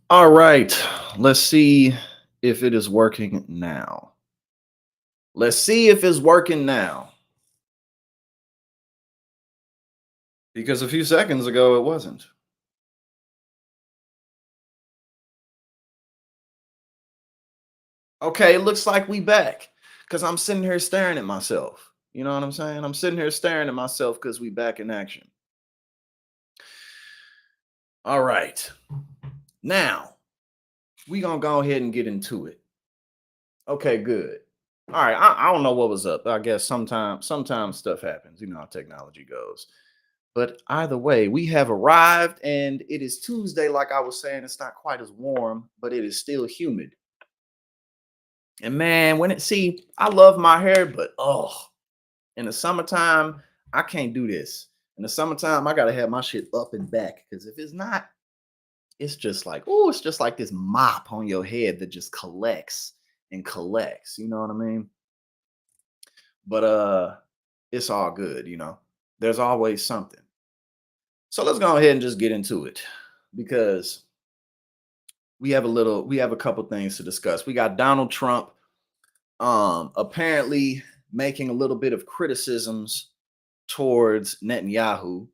All right, let's see if it is working now. Let's see if it's working now. Because a few seconds ago it wasn't. Okay, it looks like we back. Cause I'm sitting here staring at myself. You know what I'm saying? I'm sitting here staring at myself because we back in action. All right. Now we gonna go ahead and get into it. Okay, good. All right. I don't know what was up. I guess sometimes stuff happens. You know how technology goes. But either way, we have arrived and it is Tuesday. Like I was saying, it's not quite as warm, but it is still humid. And man, I love my hair, but in the summertime, I can't do this. In the summertime, I gotta have my shit up and back. Because if it's not, it's just like, it's just like this mop on your head that just collects and collects. You know what I mean? But it's all good, you know. There's always something. So let's go ahead and just get into it because we have a couple things to discuss. We got Donald Trump apparently making a little bit of criticisms towards Netanyahu,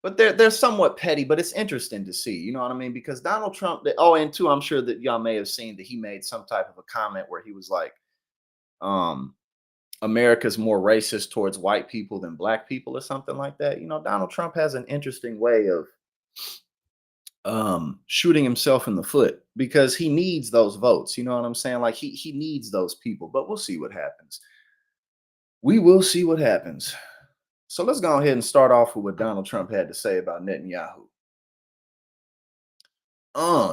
but they're somewhat petty, but it's interesting to see, you know what I mean? Because Donald Trump, and two, I'm sure that y'all may have seen that he made some type of a comment where he was like, um, America's more racist towards white people than black people or something like that. You know, Donald Trump has an interesting way of shooting himself in the foot because he needs those votes. You know what I'm saying? Like he needs those people, but we'll see what happens. We will see what happens. So let's go ahead and start off with what Donald Trump had to say about Netanyahu.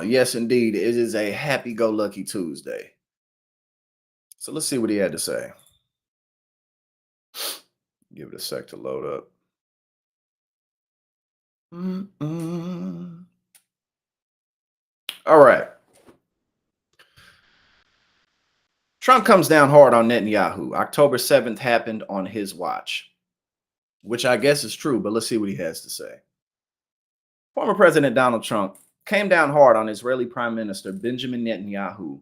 Yes, indeed. It is a happy-go-lucky Tuesday. So let's see what he had to say. Give it a sec to load up. Mm-mm. All right. Trump comes down hard on Netanyahu. October 7th happened on his watch, which I guess is true, but let's see what he has to say. Former President Donald Trump came down hard on Israeli Prime Minister Benjamin Netanyahu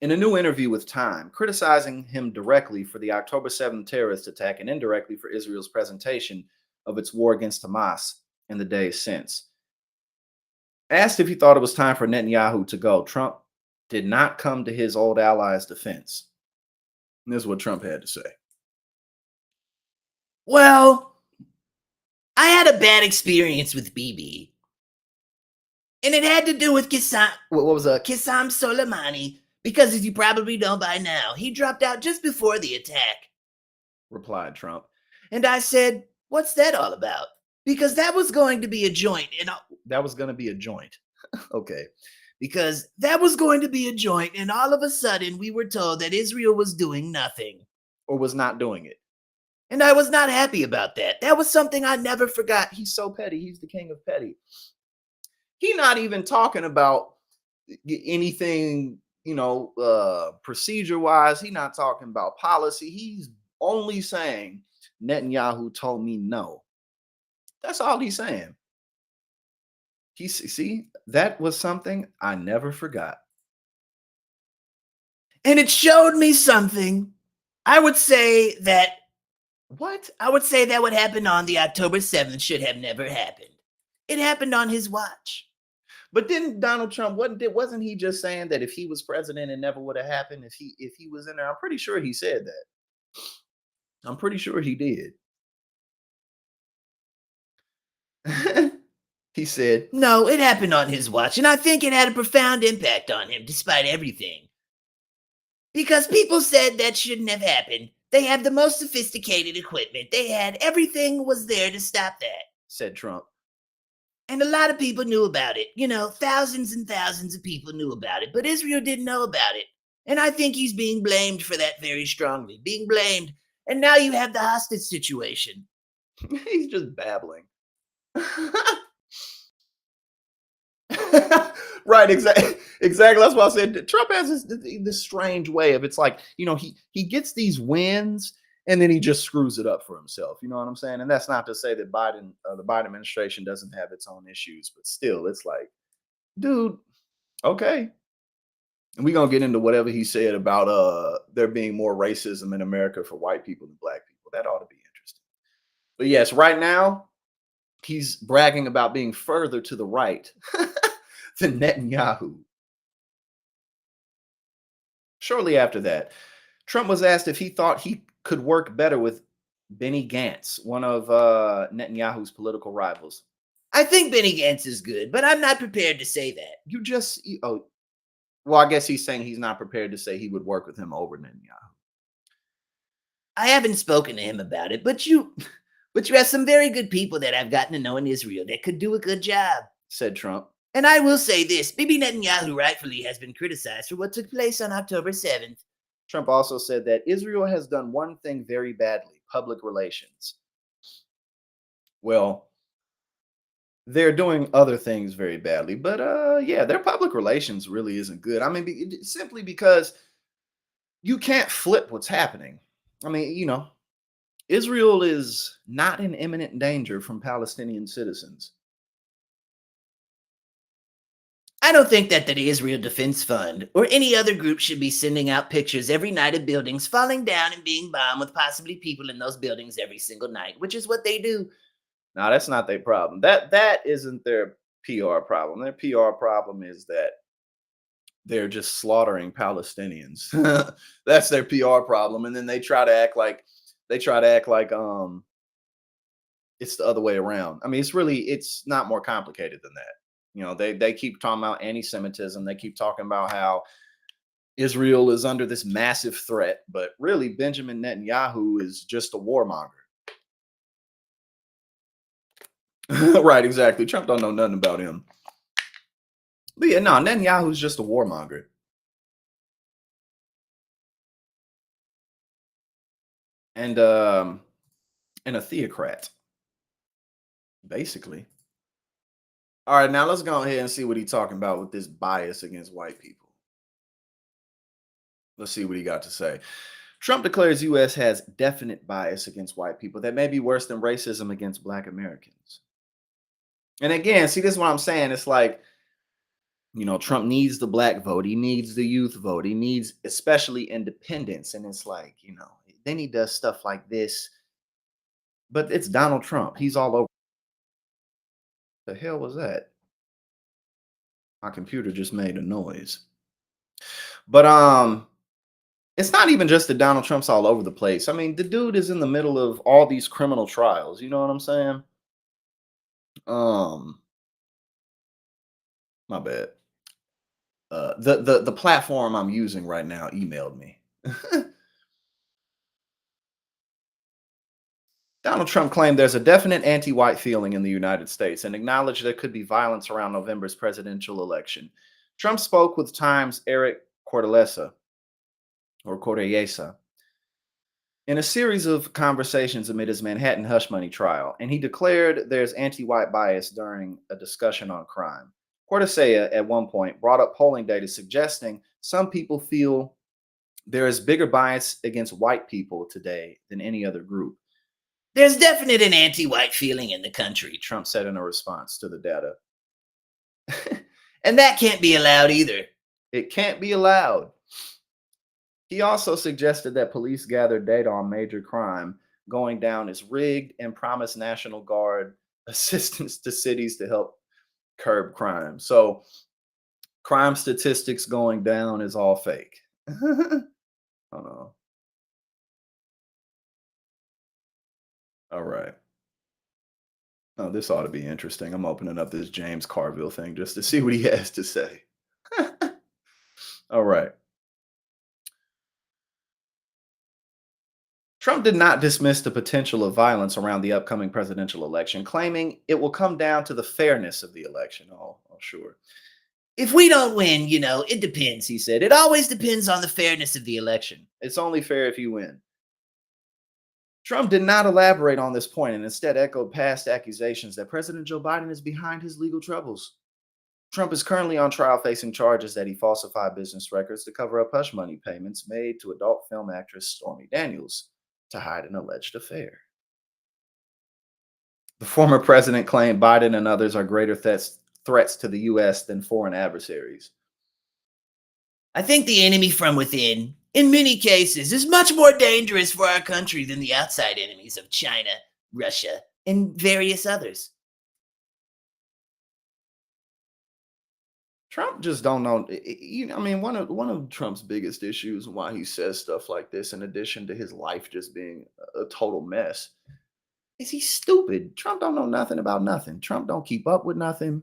in a new interview with Time, criticizing him directly for the October 7th terrorist attack and indirectly for Israel's presentation of its war against Hamas in the days since. Asked if he thought it was time for Netanyahu to go, Trump did not come to his old ally's defense. And this is what Trump had to say. Well, I had a bad experience with Bibi. And it had to do with Qasem Soleimani, because as you probably know by now, he dropped out just before the attack, replied Trump. And I said, what's that all about? Because that was going to be a joint. That was going to be a joint. Okay. Because that was going to be a joint, and all of a sudden we were told that Israel was doing nothing. Or was not doing it. And I was not happy about that. That was something I never forgot. He's so petty. He's the king of petty. He's not even talking about anything, procedure-wise. He's not talking about policy. He's only saying Netanyahu told me no. That's all he's saying. See, that was something I never forgot. And it showed me something. I would say that what happened on the October 7th should have never happened. It happened on his watch. But didn't Donald Trump wasn't he just saying that if he was president, it never would have happened if he was in there? I'm pretty sure he said that. I'm pretty sure he did. He said, no, it happened on his watch, and I think it had a profound impact on him, despite everything. Because people said that shouldn't have happened. They have the most sophisticated equipment. Everything was there to stop that, said Trump. And a lot of people knew about it. Thousands and thousands of people knew about it, but Israel didn't know about it. And I think he's being blamed for that very strongly. Being blamed. And now you have the hostage situation. He's just babbling. Right, exactly. That's why I said Trump has this strange way of, it's like, he gets these wins and then he just screws it up for himself. You know what I'm saying? And that's not to say that the Biden administration doesn't have its own issues, but still, it's like, dude, Okay. And we're gonna get into whatever he said about there being more racism in America for white people than black people. That ought to be interesting. But yes, right now he's bragging about being further to the right than Netanyahu. Shortly after that, Trump was asked if he thought he could work better with Benny Gantz, one of Netanyahu's political rivals. I think Benny Gantz is good, but I'm not prepared to say that. Oh, well, I guess he's saying he's not prepared to say he would work with him over Netanyahu. I haven't spoken to him about it, but you but you have some very good people that I've gotten to know in Israel that could do a good job. Said Trump. And I will say this, Bibi Netanyahu rightfully has been criticized for what took place on October 7th. Trump also said that Israel has done one thing very badly: public relations. Well, they're doing other things very badly, but yeah, their public relations really isn't good. I mean, simply because you can't flip what's happening. I mean, Israel is not in imminent danger from Palestinian citizens. I don't think that the Israel Defense Fund or any other group should be sending out pictures every night of buildings falling down and being bombed with possibly people in those buildings every single night, which is what they do. No, that's not their problem. That isn't their PR problem. Their PR problem is that they're just slaughtering Palestinians. That's their PR problem. And then they try to act like it's the other way around. I mean, it's not more complicated than that. They keep talking about anti-Semitism. They keep talking about how Israel is under this massive threat, but really Benjamin Netanyahu is just a warmonger. Right, exactly. Trump don't know nothing about him. But yeah, no, Netanyahu's just a warmonger. And a theocrat, basically. All right, now let's go ahead and see what he's talking about with this bias against white people. Let's see what he got to say. Trump declares U.S. has definite bias against white people that may be worse than racism against Black Americans. And again, see, this is what I'm saying. It's like, Trump needs the Black vote. He needs the youth vote. He needs especially independents. And it's like, then he does stuff like this. But it's Donald Trump. He's all over. The hell was that? My computer just made a noise. But it's not even just that Donald Trump's all over the place. I mean, the dude is in the middle of all these criminal trials. You know what I'm saying? My bad. The platform I'm using right now emailed me. Donald Trump claimed there's a definite anti-white feeling in the United States and acknowledged there could be violence around November's presidential election. Trump spoke with Times' Eric Cortellesa in a series of conversations amid his Manhattan hush money trial, and he declared there's anti-white bias during a discussion on crime. Cortellesa at one point brought up polling data suggesting some people feel there is bigger bias against white people today than any other group. There's definite an anti-white feeling in the country, Trump said in a response to the data. And that can't be allowed either. It can't be allowed. He also suggested that police gather data on major crime going down is rigged and promised National Guard assistance to cities to help curb crime. So crime statistics going down is all fake. Oh no. All right. Oh, this ought to be interesting. I'm opening up this James Carville thing just to see what he has to say. All right. Trump did not dismiss the potential of violence around the upcoming presidential election, claiming it will come down to the fairness of the election. Oh sure. If we don't win, it depends, he said. It always depends on the fairness of the election. It's only fair if you win. Trump did not elaborate on this point and instead echoed past accusations that President Joe Biden is behind his legal troubles. Trump is currently on trial facing charges that he falsified business records to cover up hush money payments made to adult film actress Stormy Daniels to hide an alleged affair. The former president claimed Biden and others are greater threats to the U.S. than foreign adversaries. I think the enemy from within, in many cases, is much more dangerous for our country than the outside enemies of China, Russia, and various others. Trump just don't know. I mean, one of Trump's biggest issues and why he says stuff like this, in addition to his life just being a total mess, is he's stupid. Trump don't know nothing about nothing. Trump don't keep up with nothing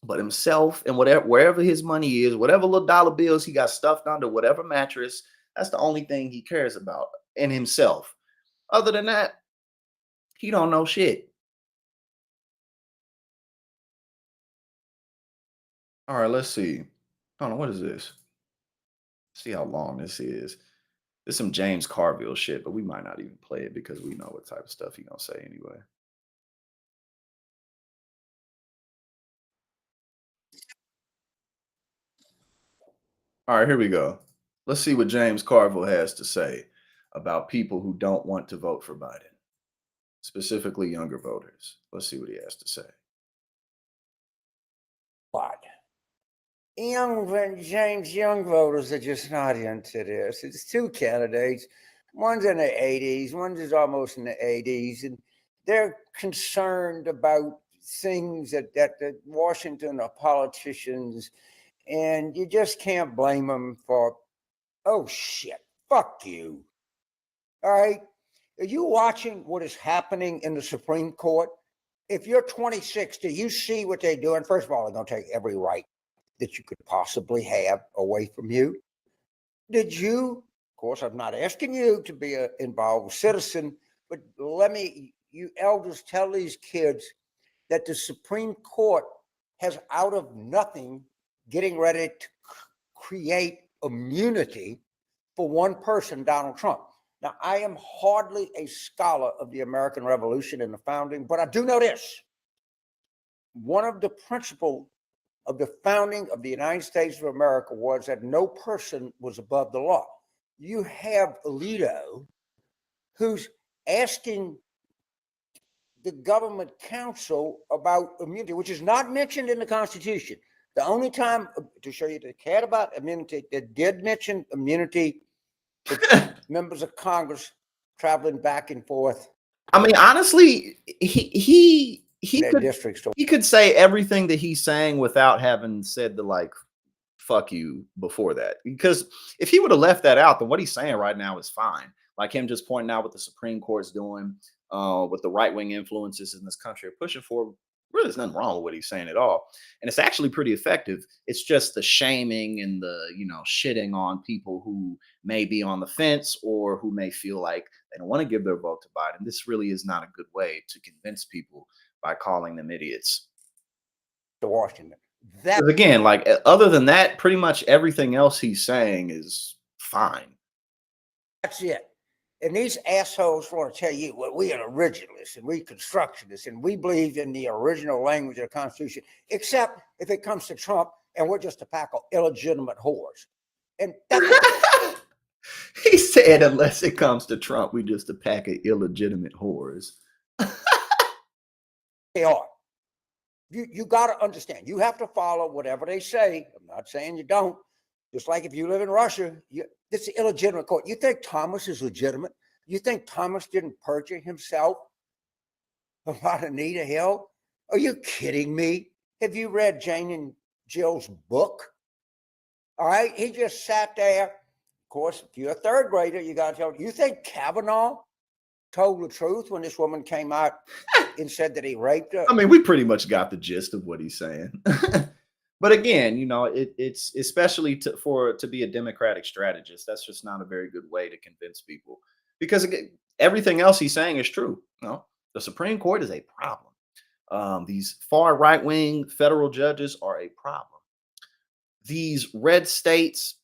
but himself and whatever wherever his money is, whatever little dollar bills he got stuffed under whatever mattress. That's the only thing he cares about, and himself. Other than that, he don't know shit. All right, let's see. Hold on, what is this? See how long this is. There's some James Carville shit, but we might not even play it because we know what type of stuff he gonna say anyway. All right, here we go. Let's see what James Carville has to say about people who don't want to vote for Biden, specifically younger voters. Let's see what he has to say. What? Young voters are just not into this. It's two candidates. One's in the 80s, one's is almost in the 80s, and they're concerned about things that Washington are politicians, and you just can't blame them for, oh shit, fuck you. All right. Are you watching what is happening in the Supreme Court? If you're 26, do you see what they're doing? First of all, they're going to take every right that you could possibly have away from you. Did you, of course, I'm not asking you to be an involved citizen, but you elders, tell these kids that the Supreme Court has out of nothing getting ready to create immunity for one person, Donald Trump. Now, I am hardly a scholar of the American Revolution and the founding, but I do know this. One of the principles of the founding of the United States of America was that no person was above the law. You have Alito, who's asking the government council about immunity, which is not mentioned in the Constitution. The only time, to show you they cared about immunity, they did mention immunity for members of Congress traveling back and forth. I mean, honestly, he could districts. he could say everything that he's saying without having said the like fuck you before that. Because if he would have left that out, then what he's saying right now is fine. Like him just pointing out what the Supreme Court's doing, what the right-wing influences in this country are pushing for. Really, there's nothing wrong with what he's saying at all. And it's actually pretty effective. It's just the shaming and the, shitting on people who may be on the fence or who may feel like they don't want to give their vote to Biden. This really is not a good way to convince people by calling them idiots. To Washington. Because again, like other than that, pretty much everything else he's saying is fine. That's it. And these assholes want to tell you, well, we are originalists and we constructionists and we believe in the original language of the Constitution, except if it comes to Trump and we're just a pack of illegitimate whores. And he said, unless it comes to Trump, we just a pack of illegitimate whores. They are. You got to understand. You have to follow whatever they say. I'm not saying you don't. Just like if you live in Russia, it's an illegitimate court. You think Thomas is legitimate? You think Thomas didn't perjure himself about Anita Hill? Are you kidding me? Have you read Jane and Jill's book? All right. He just sat there. Of course, if you're a third grader, you got to tell. You think Kavanaugh told the truth when this woman came out and said that he raped her? I mean, we pretty much got the gist of what he's saying. But again, it's especially to be a Democratic strategist. That's just not a very good way to convince people, because again, everything else he's saying is true. The Supreme Court is a problem. These far right wing federal judges are a problem. These red states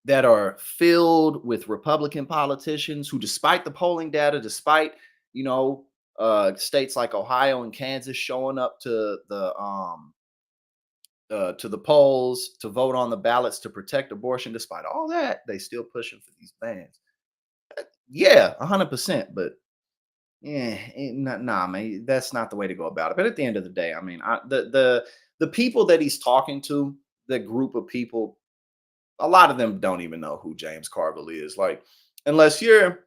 that are filled with Republican politicians who, despite the polling data, despite states like Ohio and Kansas showing up to the polls to vote on the ballots to protect abortion, despite all that, they still pushing for these bans. Yeah, 100%. But nah, man, that's not the way to go about it. But at the end of the day, I mean, the people that he's talking to, the group of people, a lot of them don't even know who James Carville is. Like, unless you're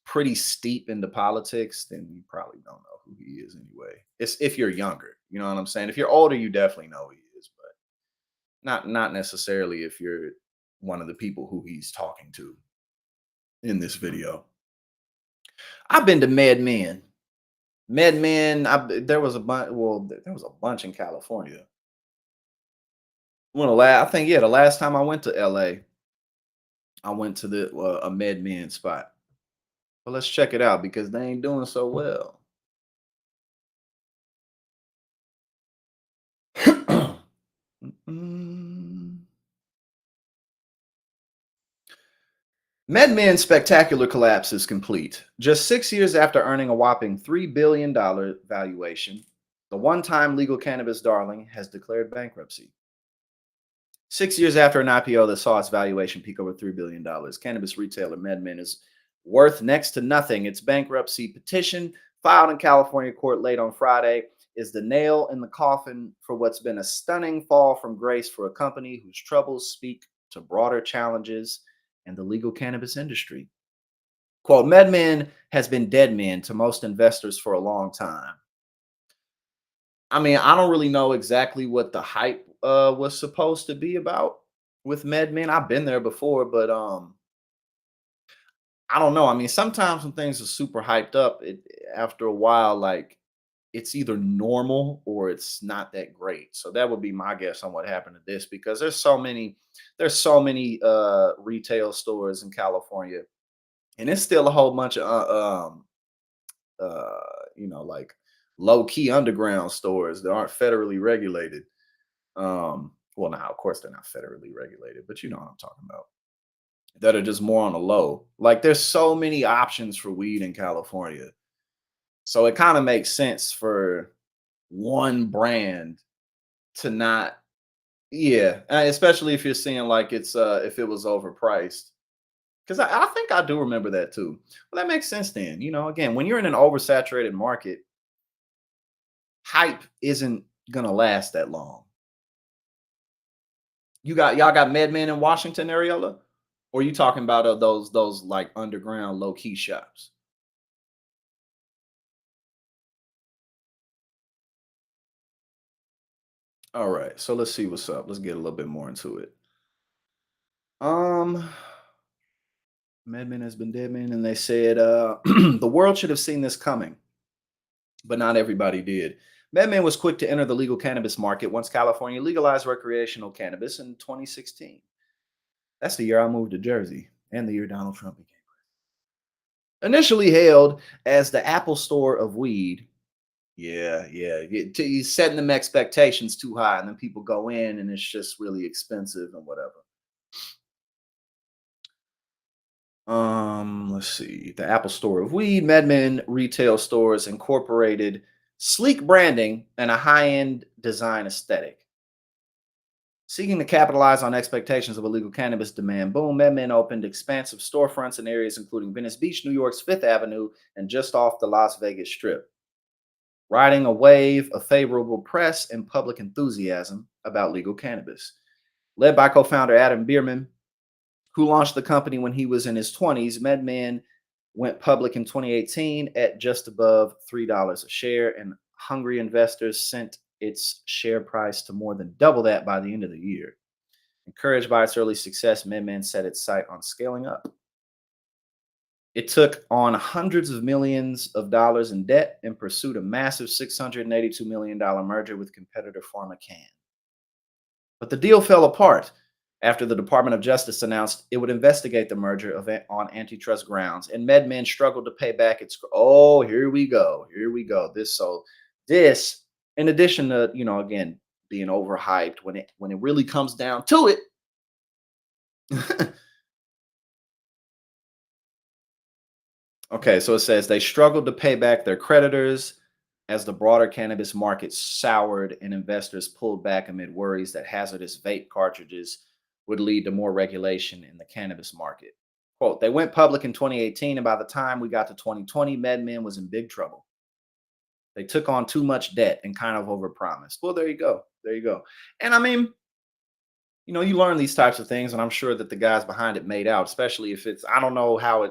pretty steep into politics, then you probably don't know who he is anyway. It's if you're younger, you know what I'm saying? If you're older, you definitely know who he is, but not necessarily if you're one of the people who he's talking to in this video. I've been to Med Men. Med Men, there was a bunch. Well, there was a bunch in California. I think the last time I went to LA, I went to the a Med Men spot. But let's check it out because they ain't doing so well. Mm. MedMen's spectacular collapse is complete. Just 6 years after earning a whopping $3 billion valuation, the one-time legal cannabis darling has declared bankruptcy. 6 years after an IPO that saw its valuation peak over $3 billion, cannabis retailer MedMen is worth next to nothing. Its bankruptcy petition, filed in California court late on Friday, is the nail in the coffin for what's been a stunning fall from grace for a company whose troubles speak to broader challenges in the legal cannabis industry. Quote, MedMen has been dead men to most investors for a long time. I mean, I don't really know exactly what the hype was supposed to be about with MedMen. I've been there before, but I don't know. I mean, sometimes when things are super hyped up, after a while, like it's either normal or it's not that great. So that would be my guess on what happened to this because there's so many retail stores in California, and it's still a whole bunch of like low key underground stores that aren't federally regulated. Well, now of course they're not federally regulated, but you know what I'm talking about. That are just more on the low. Like there's so many options for weed in California. So it kind of makes sense for one brand to not, yeah, especially if you're seeing like it's if it was overpriced. Because I think I do remember that too. Well, that makes sense then. You know, again, when you're in an oversaturated market, hype isn't gonna last that long. Y'all got MedMen in Washington, Ariola? Or are you talking about those like underground low key shops? All right, so let's see what's up. Let's get a little bit more into it. Um, MedMen has been dead man, and they said the world should have seen this coming, but not everybody did. MedMen was quick to enter the legal cannabis market once California legalized recreational cannabis in 2016. That's the year I moved to Jersey and the year Donald Trump became president. Initially hailed as the Apple Store of weed. Yeah, yeah. He's setting them expectations too high, and then people go in and it's just really expensive and whatever. Let's see. The Apple Store of Weed, MedMen retail stores incorporated sleek branding and a high-end design aesthetic. Seeking to capitalize on expectations of illegal cannabis demand boom, MedMen opened expansive storefronts in areas including Venice Beach, New York's Fifth Avenue, and just off the Las Vegas Strip, riding a wave of favorable press and public enthusiasm about legal cannabis. Led by co-founder Adam Bierman, who launched the company when he was in his 20s, MedMen went public in 2018 at just above $3 a share, and hungry investors sent its share price to more than double that by the end of the year. Encouraged by its early success, MedMen set its sight on scaling up. It took on hundreds of millions of dollars in debt and pursued a massive $682 million merger with competitor PharmaCann. But the deal fell apart after the Department of Justice announced it would investigate the merger on antitrust grounds, and MedMen struggled to pay back its. Oh, here we go. This, in addition to again being overhyped, when it really comes down to it. Okay, so it says they struggled to pay back their creditors as the broader cannabis market soured and investors pulled back amid worries that hazardous vape cartridges would lead to more regulation in the cannabis market. Quote, they went public in 2018, and by the time we got to 2020, MedMen was in big trouble. They took on too much debt and kind of overpromised. Well, there you go. There you go. And I mean, you learn these types of things, and I'm sure that the guys behind it made out, especially if it's, I don't know how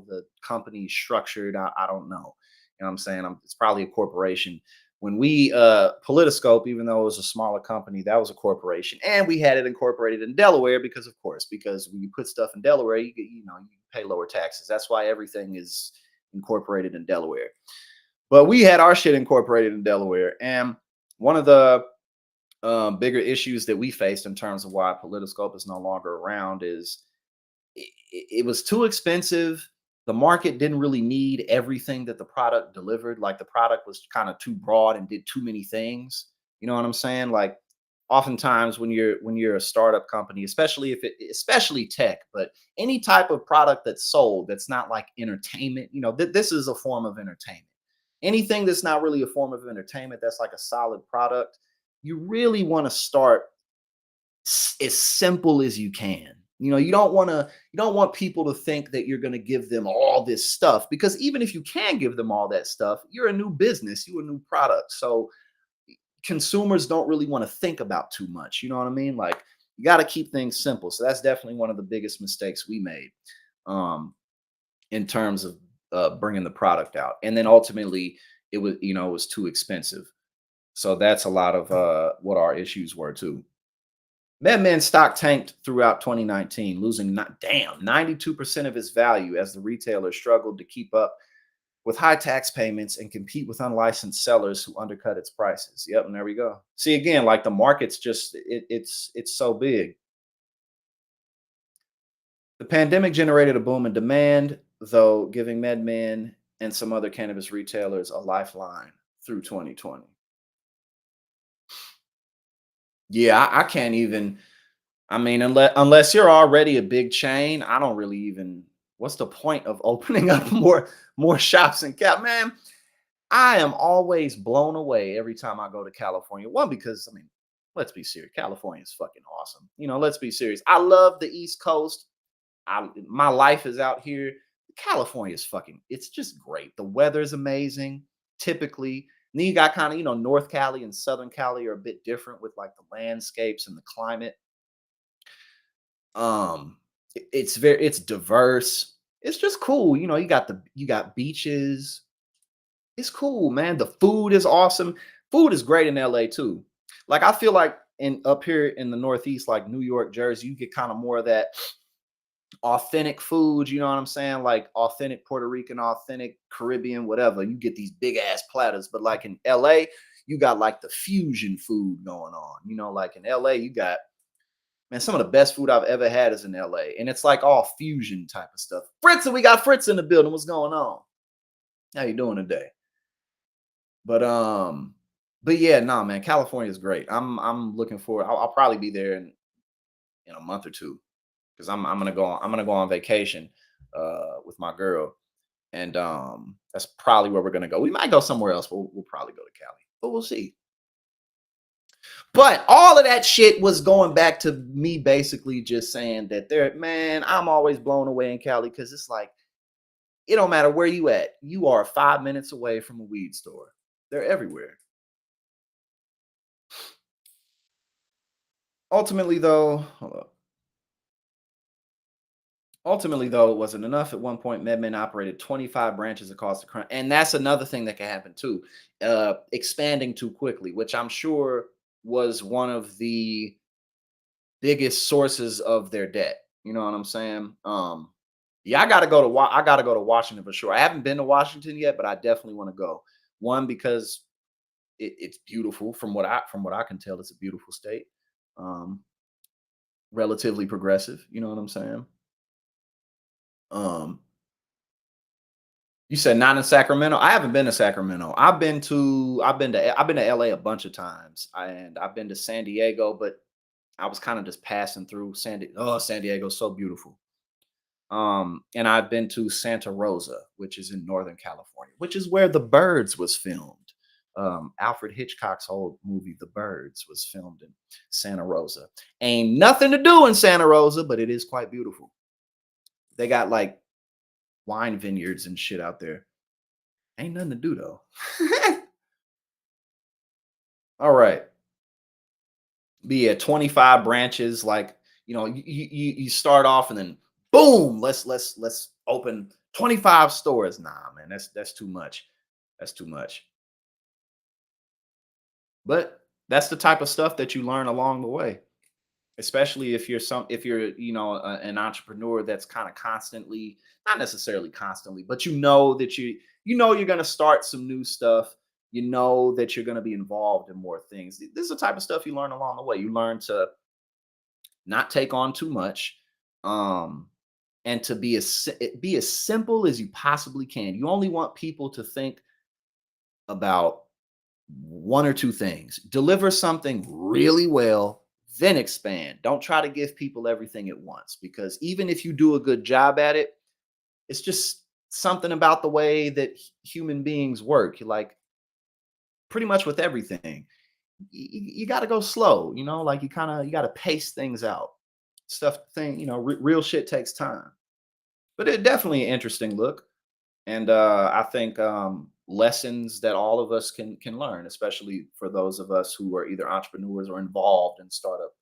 the company's structured. I don't know. You know what I'm saying? It's probably a corporation. When we Politiscope, even though it was a smaller company, that was a corporation, and we had it incorporated in Delaware because, of course, because when you put stuff in Delaware, you get, you pay lower taxes. That's why everything is incorporated in Delaware. But we had our shit incorporated in Delaware, and one of the bigger issues that we faced in terms of why Politiscope is no longer around is it was too expensive. The market didn't really need everything that the product delivered. Like the product was kind of too broad and did too many things. You know what I'm saying? Like oftentimes when you're a startup company, especially especially tech, but any type of product that's sold that's not like entertainment, this is a form of entertainment. Anything that's not really a form of entertainment, that's like a solid product, you really want to start as simple as you can. You don't want people to think that you're going to give them all this stuff, because even if you can give them all that stuff, you're a new business, you're a new product. So consumers don't really want to think about too much. You know what I mean? Like you got to keep things simple. So that's definitely one of the biggest mistakes we made in terms of bringing the product out. And then ultimately it was too expensive. So that's a lot of what our issues were too. Medmen stock tanked throughout 2019, losing 92% of its value as the retailer struggled to keep up with high tax payments and compete with unlicensed sellers who undercut its prices. Yep, and there we go. See, again, like the market's just it's so big. The pandemic generated a boom in demand, though, giving MedMen and some other cannabis retailers a lifeline through 2020. Yeah, I can't even. I mean, unless you're already a big chain, I don't really even. What's the point of opening up more shops in Cal? Man, I am always blown away every time I go to California. One, because I mean, let's be serious. California is fucking awesome. Let's be serious. I love the East Coast. My life is out here. California is fucking. It's just great. The weather is amazing. Typically, and then you got kind of North Cali and Southern Cali are a bit different with like the landscapes and the climate. It's diverse. It's just cool. You got beaches. It's cool, man. The food is awesome. Food is great in LA too. Like I feel like in up here in the Northeast, like New York, Jersey, you get kind of more of that authentic food. You know what I'm saying? Like authentic Puerto Rican, authentic Caribbean, whatever. You get these big ass platters, but like in LA, you got like the fusion food going on. Like in LA, you got, man, some of the best food I've ever had is in LA, and it's like all fusion type of stuff. Fritz, we got Fritz in the building. What's going on? How you doing today? But yeah, no, man, California is great. I'm looking forward. I'll probably be there in a month or two because I'm gonna go on vacation with my girl, and that's probably where we're gonna go. We might go somewhere else, but we'll probably go to Cali, but we'll see. But all of that shit was going back to me basically just saying that man, I'm always blown away in Cali because it's like it don't matter where you at, you are 5 minutes away from a weed store. They're everywhere. Ultimately, though, hold up. Ultimately, though, it wasn't enough. At one point, MedMen operated 25 branches across the country, and that's another thing that can happen too. Expanding too quickly, which I'm sure was one of the biggest sources of their debt. You know what I'm saying? Yeah, I gotta go to Washington for sure. I haven't been to Washington yet, but I definitely want to go. One, because it's beautiful from what I can tell. It's a beautiful state. Um, Relatively progressive. You know what I'm saying? Um, you said not in Sacramento. I haven't been to Sacramento. I've been to LA a bunch of times, and I've been to San Diego, but I was kind of just passing through San Diego's so beautiful. And I've been to Santa Rosa, which is in Northern California, which is where The Birds was filmed. Alfred Hitchcock's old movie, The Birds, was filmed in Santa Rosa. Ain't nothing to do in Santa Rosa, but it is quite beautiful. They got like wine vineyards and shit out there. Ain't nothing to do though. All right. be at 25 branches. Like, you start off and then boom, let's open 25 stores. Nah, man, that's too much. That's too much. But that's the type of stuff that you learn along the way, especially if you're an entrepreneur that's kind of constantly, not necessarily constantly, but that you're going to start some new stuff. You know that you're going to be involved in more things. This is the type of stuff you learn along the way. You learn to not take on too much, and to be as simple as you possibly can. You only want people to think about one or two things. Deliver something really well, then expand. Don't try to give people everything at once, because even if you do a good job at it, it's just something about the way that human beings work. Like, pretty much with everything, you got to go slow, like you got to pace things out. Real shit takes time. But it definitely an interesting look. And I think lessons that all of us can learn, especially for those of us who are either entrepreneurs or involved in startup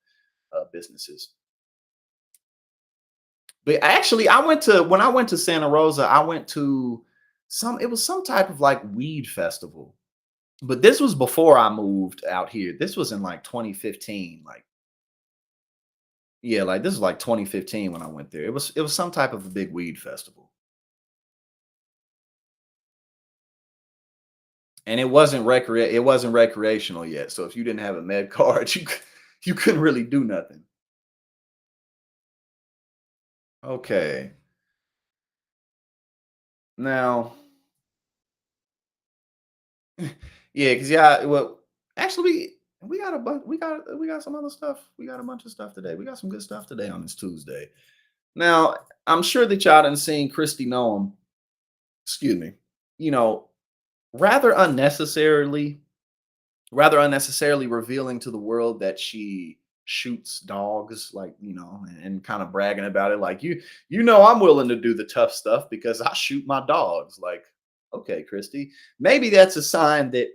businesses. But actually, when I went to Santa Rosa, I went to it was some type of like weed festival. But this was before I moved out here. This was in like 2015. This is like 2015 when I went there. It was some type of a big weed festival. And it wasn't recreational yet. So if you didn't have a med card, you couldn't really do nothing. Okay. Now, well, actually we got some other stuff. We got a bunch of stuff today. We got some good stuff today on this Tuesday. Now, I'm sure that y'all done seen Kristi Noem, excuse me, rather unnecessarily revealing to the world that she shoots dogs, and kind of bragging about it, like, I'm willing to do the tough stuff because I shoot my dogs. Like, okay, Kristi, maybe that's a sign that,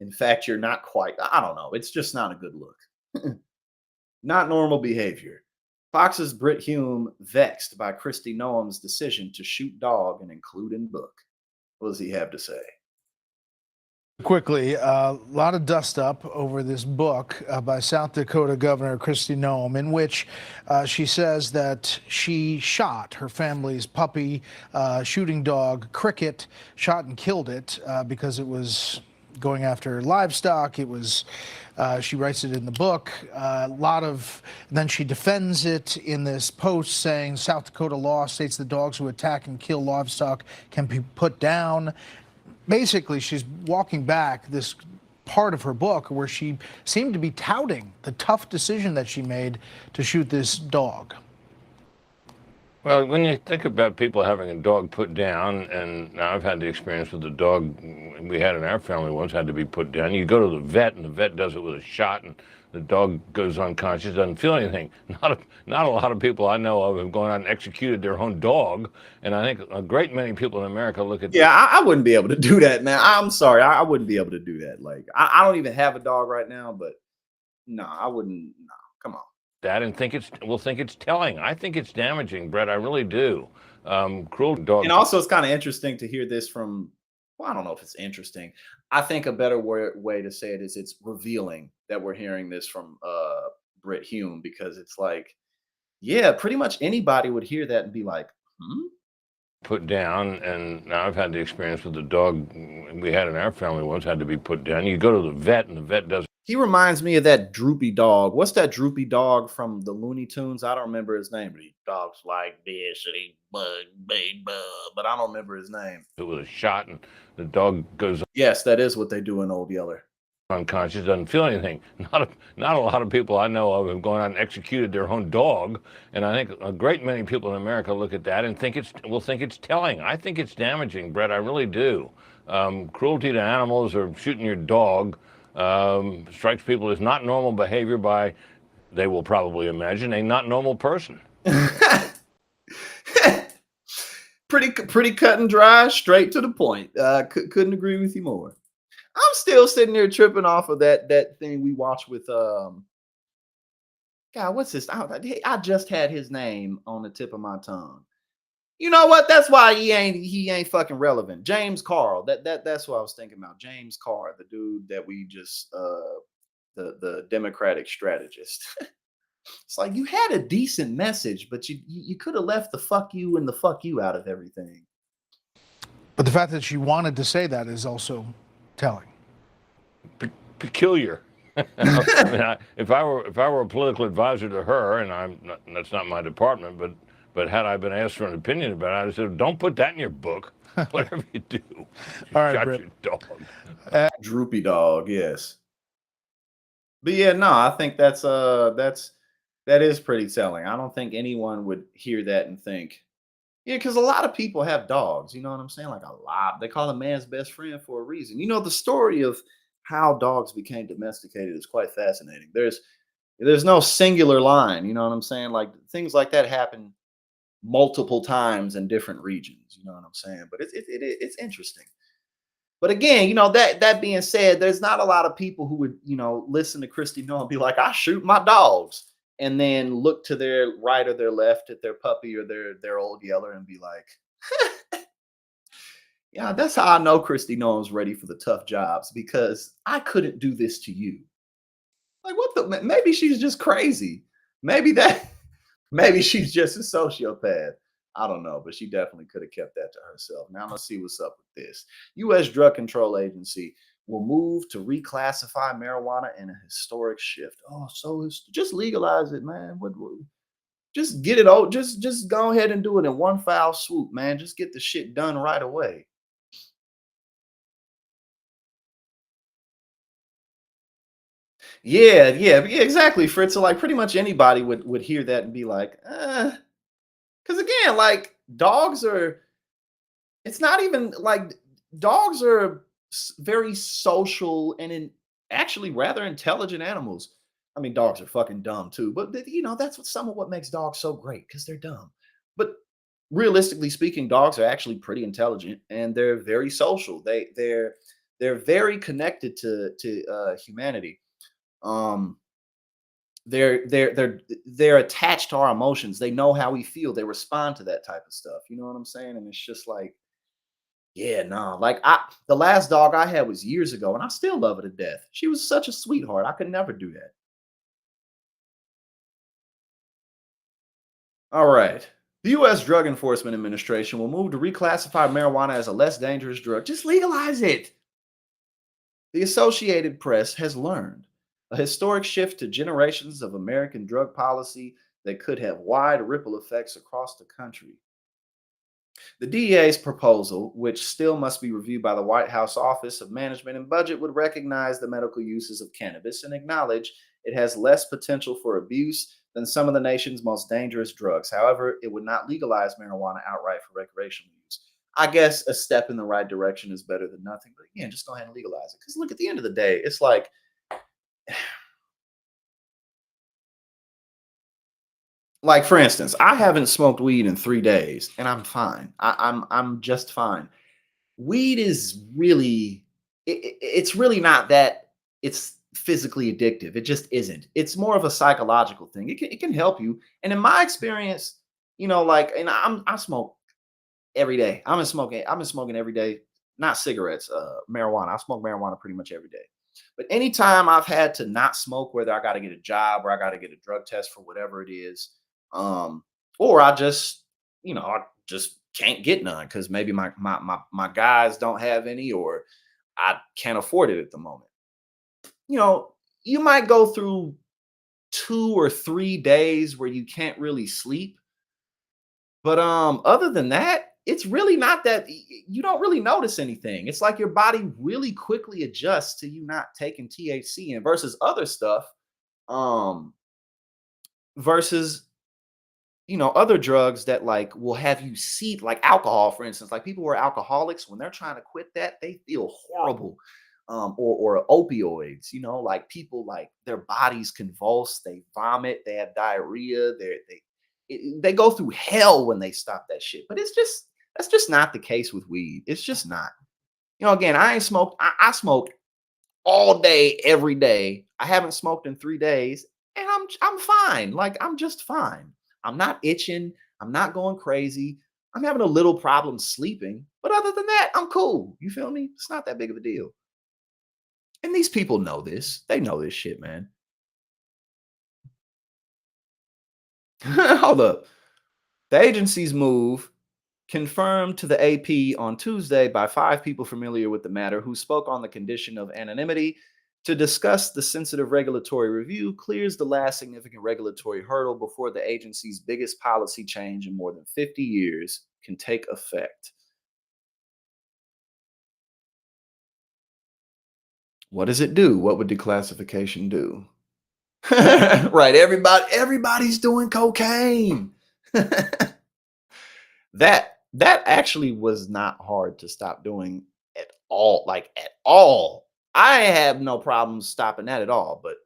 in fact, you're not quite, I don't know, it's just not a good look. Not normal behavior. Fox's Brit Hume vexed by Kristi Noem's decision to shoot dog and include in book. What does he have to say? Quickly, a lot of dust up over this book by South Dakota Governor Kristi Noem, in which she says that she shot her family's puppy, shooting dog, Cricket, shot and killed it because it was going after livestock. It was, she writes it in the book, then she defends it in this post saying South Dakota law states that dogs who attack and kill livestock can be put down. Basically, she's walking back this part of her book where she seemed to be touting the tough decision that she made to shoot this dog. Well, when you think about people having a dog put down, and I've had the experience with the dog we had in our family once had to be put down. You go to the vet, and the vet does it with a shot, and the dog goes unconscious, doesn't feel anything. Not a lot of people I know of have gone out and executed their own dog, and I think a great many people in America look at I wouldn't be able to do that, man. I'm sorry, I wouldn't be able to do that. Like, I don't even have a dog right now, but no, I wouldn't. No, come on. That and think it's telling. I think it's damaging, Brett. I really do. Cruel dog. And also, it's kind of interesting to hear this from. Well, I don't know if it's interesting. I think a better way to say it is it's revealing that we're hearing this from Brit Hume, because it's like, yeah, pretty much anybody would hear that and be like, put down, and now I've had the experience with the dog we had in our family once had to be put down. You go to the vet, and the vet does. He reminds me of that droopy dog. What's that droopy dog from the Looney Tunes? I don't remember his name. But he talks like this, and he but I don't remember his name. It was a shot, and the dog goes. Yes, that is what they do in Old Yeller. Unconscious, doesn't feel anything. Not a lot of people I know of have gone out and executed their own dog, and I think a great many people in America look at that and think it's telling. I think it's damaging, Brett. I really do. Cruelty to animals or shooting your dog strikes people as not normal behavior by, they will probably imagine, a not normal person. Pretty cut and dry, straight to the point. Couldn't agree with you more. I'm still sitting there tripping off of that thing we watched with God, what's his? I just had his name on the tip of my tongue. You know what? That's why he ain't fucking relevant. James Carl. That's what I was thinking about. James Carr, the dude that we just the Democratic strategist. It's like you had a decent message, but you could have left the fuck you and the fuck you out of everything. But the fact that she wanted to say that is also telling. Peculiar. I mean, if I were a political advisor to her, and that's not my department, but had I been asked for an opinion about it, I'd said, don't put that in your book. Whatever you do, All right, shut Britt. your dog. Droopy dog, yes. But yeah, no, I think that is pretty telling. I don't think anyone would hear that and think, yeah, because a lot of people have dogs. You know what I'm saying? Like a lot. They call a man's best friend for a reason. You know, the story of how dogs became domesticated is quite fascinating. There's no singular line. You know what I'm saying? Like things like that happen multiple times in different regions. You know what I'm saying? But it's interesting. But again, you know, that being said, there's not a lot of people who would, you know, listen to Christy Noel and be like, I shoot my dogs, and then look to their right or their left at their puppy or their old yeller and be like, yeah, that's how I know Christy Noel's ready for the tough jobs, because I couldn't do this to you. Like, what the? Maybe she's just crazy. Maybe she's just a sociopath. I don't know, but she definitely could have kept that to herself. Now let's see what's up with this. U.S. Drug Control Agency will move to reclassify marijuana in a historic shift. Oh, so just legalize it, man. Just get it out. Just go ahead and do it in one foul swoop, man. Just get the shit done right away. Yeah, exactly, Fritz. So like pretty much anybody would hear that and be like, because again, like dogs are, it's not even like dogs are very social and actually rather intelligent animals. I mean, dogs are fucking dumb too, but you know, that's some of what makes dogs so great, because they're dumb. But realistically speaking, dogs are actually pretty intelligent and they're very social. They're very connected to humanity. Um, they're attached to our emotions. They know how we feel. They respond to that type of stuff. You know what I'm saying? And it's just like, yeah, no. Like the last dog I had was years ago, and I still love her to death. She was such a sweetheart. I could never do that. All right. The U.S. Drug Enforcement Administration will move to reclassify marijuana as a less dangerous drug. Just legalize it. The Associated Press has learned a historic shift to generations of American drug policy that could have wide ripple effects across the country. The DEA's proposal, which still must be reviewed by the White House Office of Management and Budget, would recognize the medical uses of cannabis and acknowledge it has less potential for abuse than some of the nation's most dangerous drugs. However, it would not legalize marijuana outright for recreational use. I guess a step in the right direction is better than nothing. But again, just go ahead and legalize it. Because look, at the end of the day, it's like, for instance, I haven't smoked weed in 3 days, and I'm fine. I'm just fine. Weed is really, it's really not that it's physically addictive. It just isn't. It's more of a psychological thing. It can help you. And in my experience, you know, like, and I smoke every day. I've been smoking every day, not cigarettes, marijuana. I smoke marijuana pretty much every day. But anytime I've had to not smoke, whether I got to get a job or I got to get a drug test for whatever it is, um, or I just, you know, I just can't get none because maybe my guys don't have any, or I can't afford it at the moment. You know, you might go through 2 or 3 days where you can't really sleep. But other than that, it's really not that you don't really notice anything. It's like your body really quickly adjusts to you not taking THC in versus other stuff. Um, versus, you know, other drugs that like will have you see, like alcohol, for instance. Like people who are alcoholics, when they're trying to quit that, they feel horrible. Or opioids, you know, like people, like their bodies convulse, they vomit, they have diarrhea, they go through hell when they stop that shit. But that's just not the case with weed. It's just not. You know, again, I ain't smoked. I smoked all day, every day. I haven't smoked in 3 days, and I'm fine. Like, I'm just fine. I'm not itching. I'm not going crazy. I'm having a little problem sleeping, but other than that, I'm cool. You feel me? It's not that big of a deal. And these people know this. They know this shit, man. Hold up. The agency's move confirmed to the AP on Tuesday by 5 people familiar with the matter who spoke on the condition of anonymity to discuss the sensitive regulatory review clears the last significant regulatory hurdle before the agency's biggest policy change in more than 50 years can take effect. What does it do? What would declassification do? Right, everybody's doing cocaine. That actually was not hard to stop doing at all, like at all. I have no problem stopping that at all, but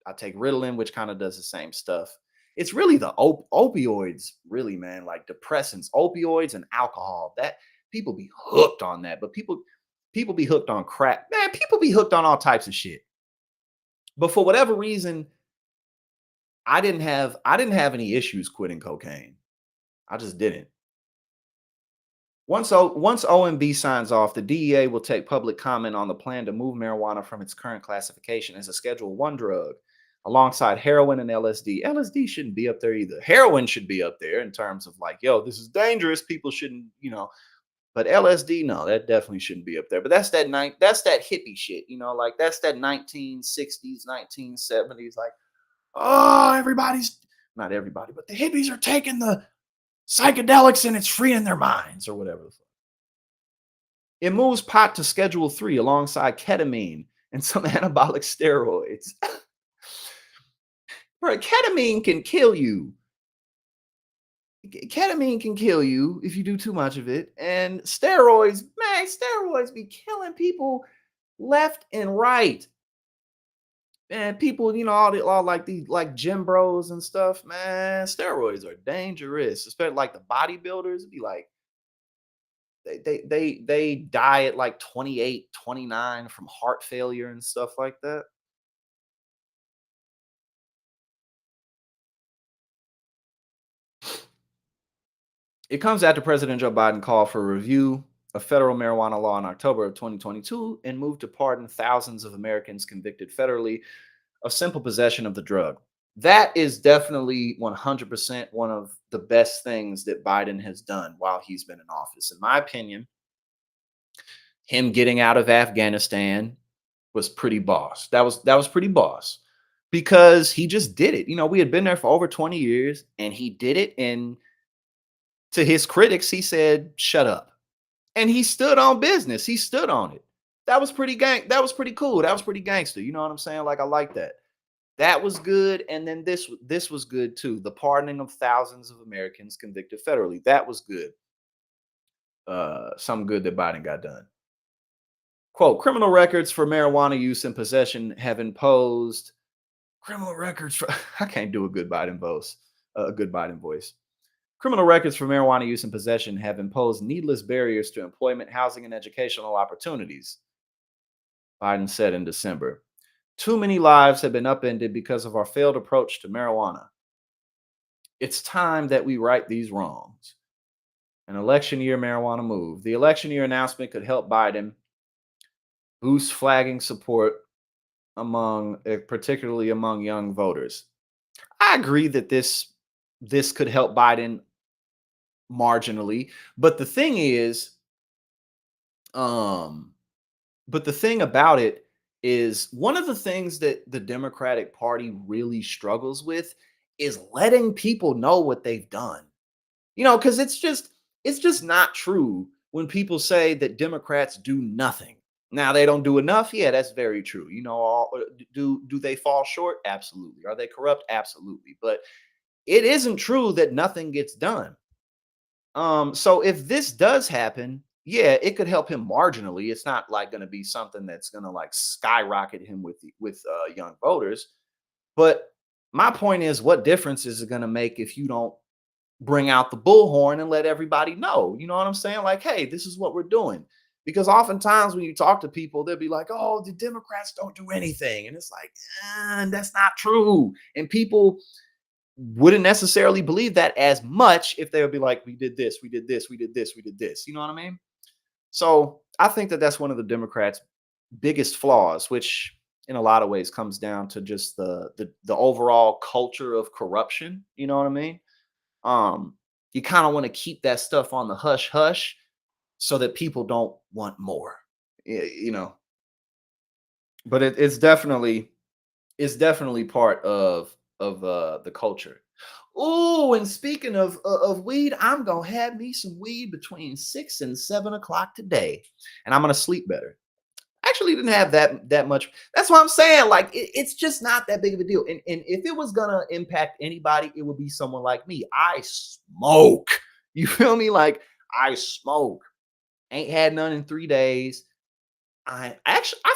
I take Ritalin, which kind of does the same stuff. It's really the opioids, really, man, like depressants, opioids, and alcohol. That people be hooked on that, but people be hooked on crack. Man, people be hooked on all types of shit. But for whatever reason, I didn't have any issues quitting cocaine. I just didn't. Once OMB signs off, the DEA will take public comment on the plan to move marijuana from its current classification as a Schedule 1 drug, alongside heroin and LSD. LSD shouldn't be up there either. Heroin should be up there in terms of like, yo, this is dangerous. People shouldn't, but LSD, no, that definitely shouldn't be up there. But that's that hippie shit, like that's that 1960s, 1970s, like, oh, everybody's not everybody, but the hippies are taking the psychedelics and it's freeing their minds or whatever. It moves pot to Schedule 3 alongside ketamine and some anabolic steroids. Bro, ketamine can kill you. Ketamine can kill you if you do too much of it. And steroids, man, steroids be killing people left and right. And people, all like these like gym bros and stuff, man, steroids are dangerous, especially like the bodybuilders. Be like, they die at like 28, 29 from heart failure and stuff like that. It comes after President Joe Biden called for a review of federal marijuana law in October of 2022 and moved to pardon thousands of Americans convicted federally of simple possession of the drug. That is definitely 100% one of the best things that Biden has done while he's been in office. In my opinion, him getting out of Afghanistan was pretty boss. That was pretty boss because he just did it. We had been there for over 20 years and he did it. And to his critics, he said, shut up. And he stood on business. He stood on it. That was pretty that was pretty cool. That was pretty gangster. You know what I'm saying? Like, I like that. That was good. And then this was good too. The pardoning of thousands of Americans convicted federally. That was good. Some good that Biden got done. Quote, criminal records for marijuana use and possession have imposed criminal records for, I can't do a good Biden voice. Criminal records for marijuana use and possession have imposed needless barriers to employment, housing, and educational opportunities, Biden said in December. Too many lives have been upended because of our failed approach to marijuana. It's time that we right these wrongs. An election year marijuana move. The election year announcement could help Biden boost flagging support particularly among young voters. I agree that this could help Biden marginally, but the thing is, but the thing about it is one of the things that the Democratic Party really struggles with is letting people know what they've done. Because it's just not true when people say that Democrats do nothing. Now, they don't do enough. Yeah, that's very true. Do they fall short? Absolutely. Are they corrupt? Absolutely. But it isn't true that nothing gets done. So if this does happen, yeah, it could help him marginally. It's not like going to be something that's going to like skyrocket him with young voters. But my point is, what difference is it going to make if you don't bring out the bullhorn and let everybody know? You know what I'm saying? Like, hey, this is what we're doing. Because oftentimes when you talk to people, they'll be like, oh, the Democrats don't do anything. And it's like, that's not true. And people wouldn't necessarily believe that as much if they would be like, we did this, we did this, we did this, we did this. You know what I mean? So I think that that's one of the Democrats' biggest flaws, which in a lot of ways comes down to just the overall culture of corruption. You know what I mean? Um, you kind of want to keep that stuff on the hush hush so that people don't want more. You know, but it's definitely part of the culture. Oh, and speaking of weed, I'm gonna have me some weed between 6 and 7 o'clock today, and I'm gonna sleep better. Actually didn't have that much. That's what I'm saying. Like it's just not that big of a deal. And if it was gonna impact anybody, it would be someone like me. I smoke. You feel me? Like I smoke. Ain't had none in 3 days. I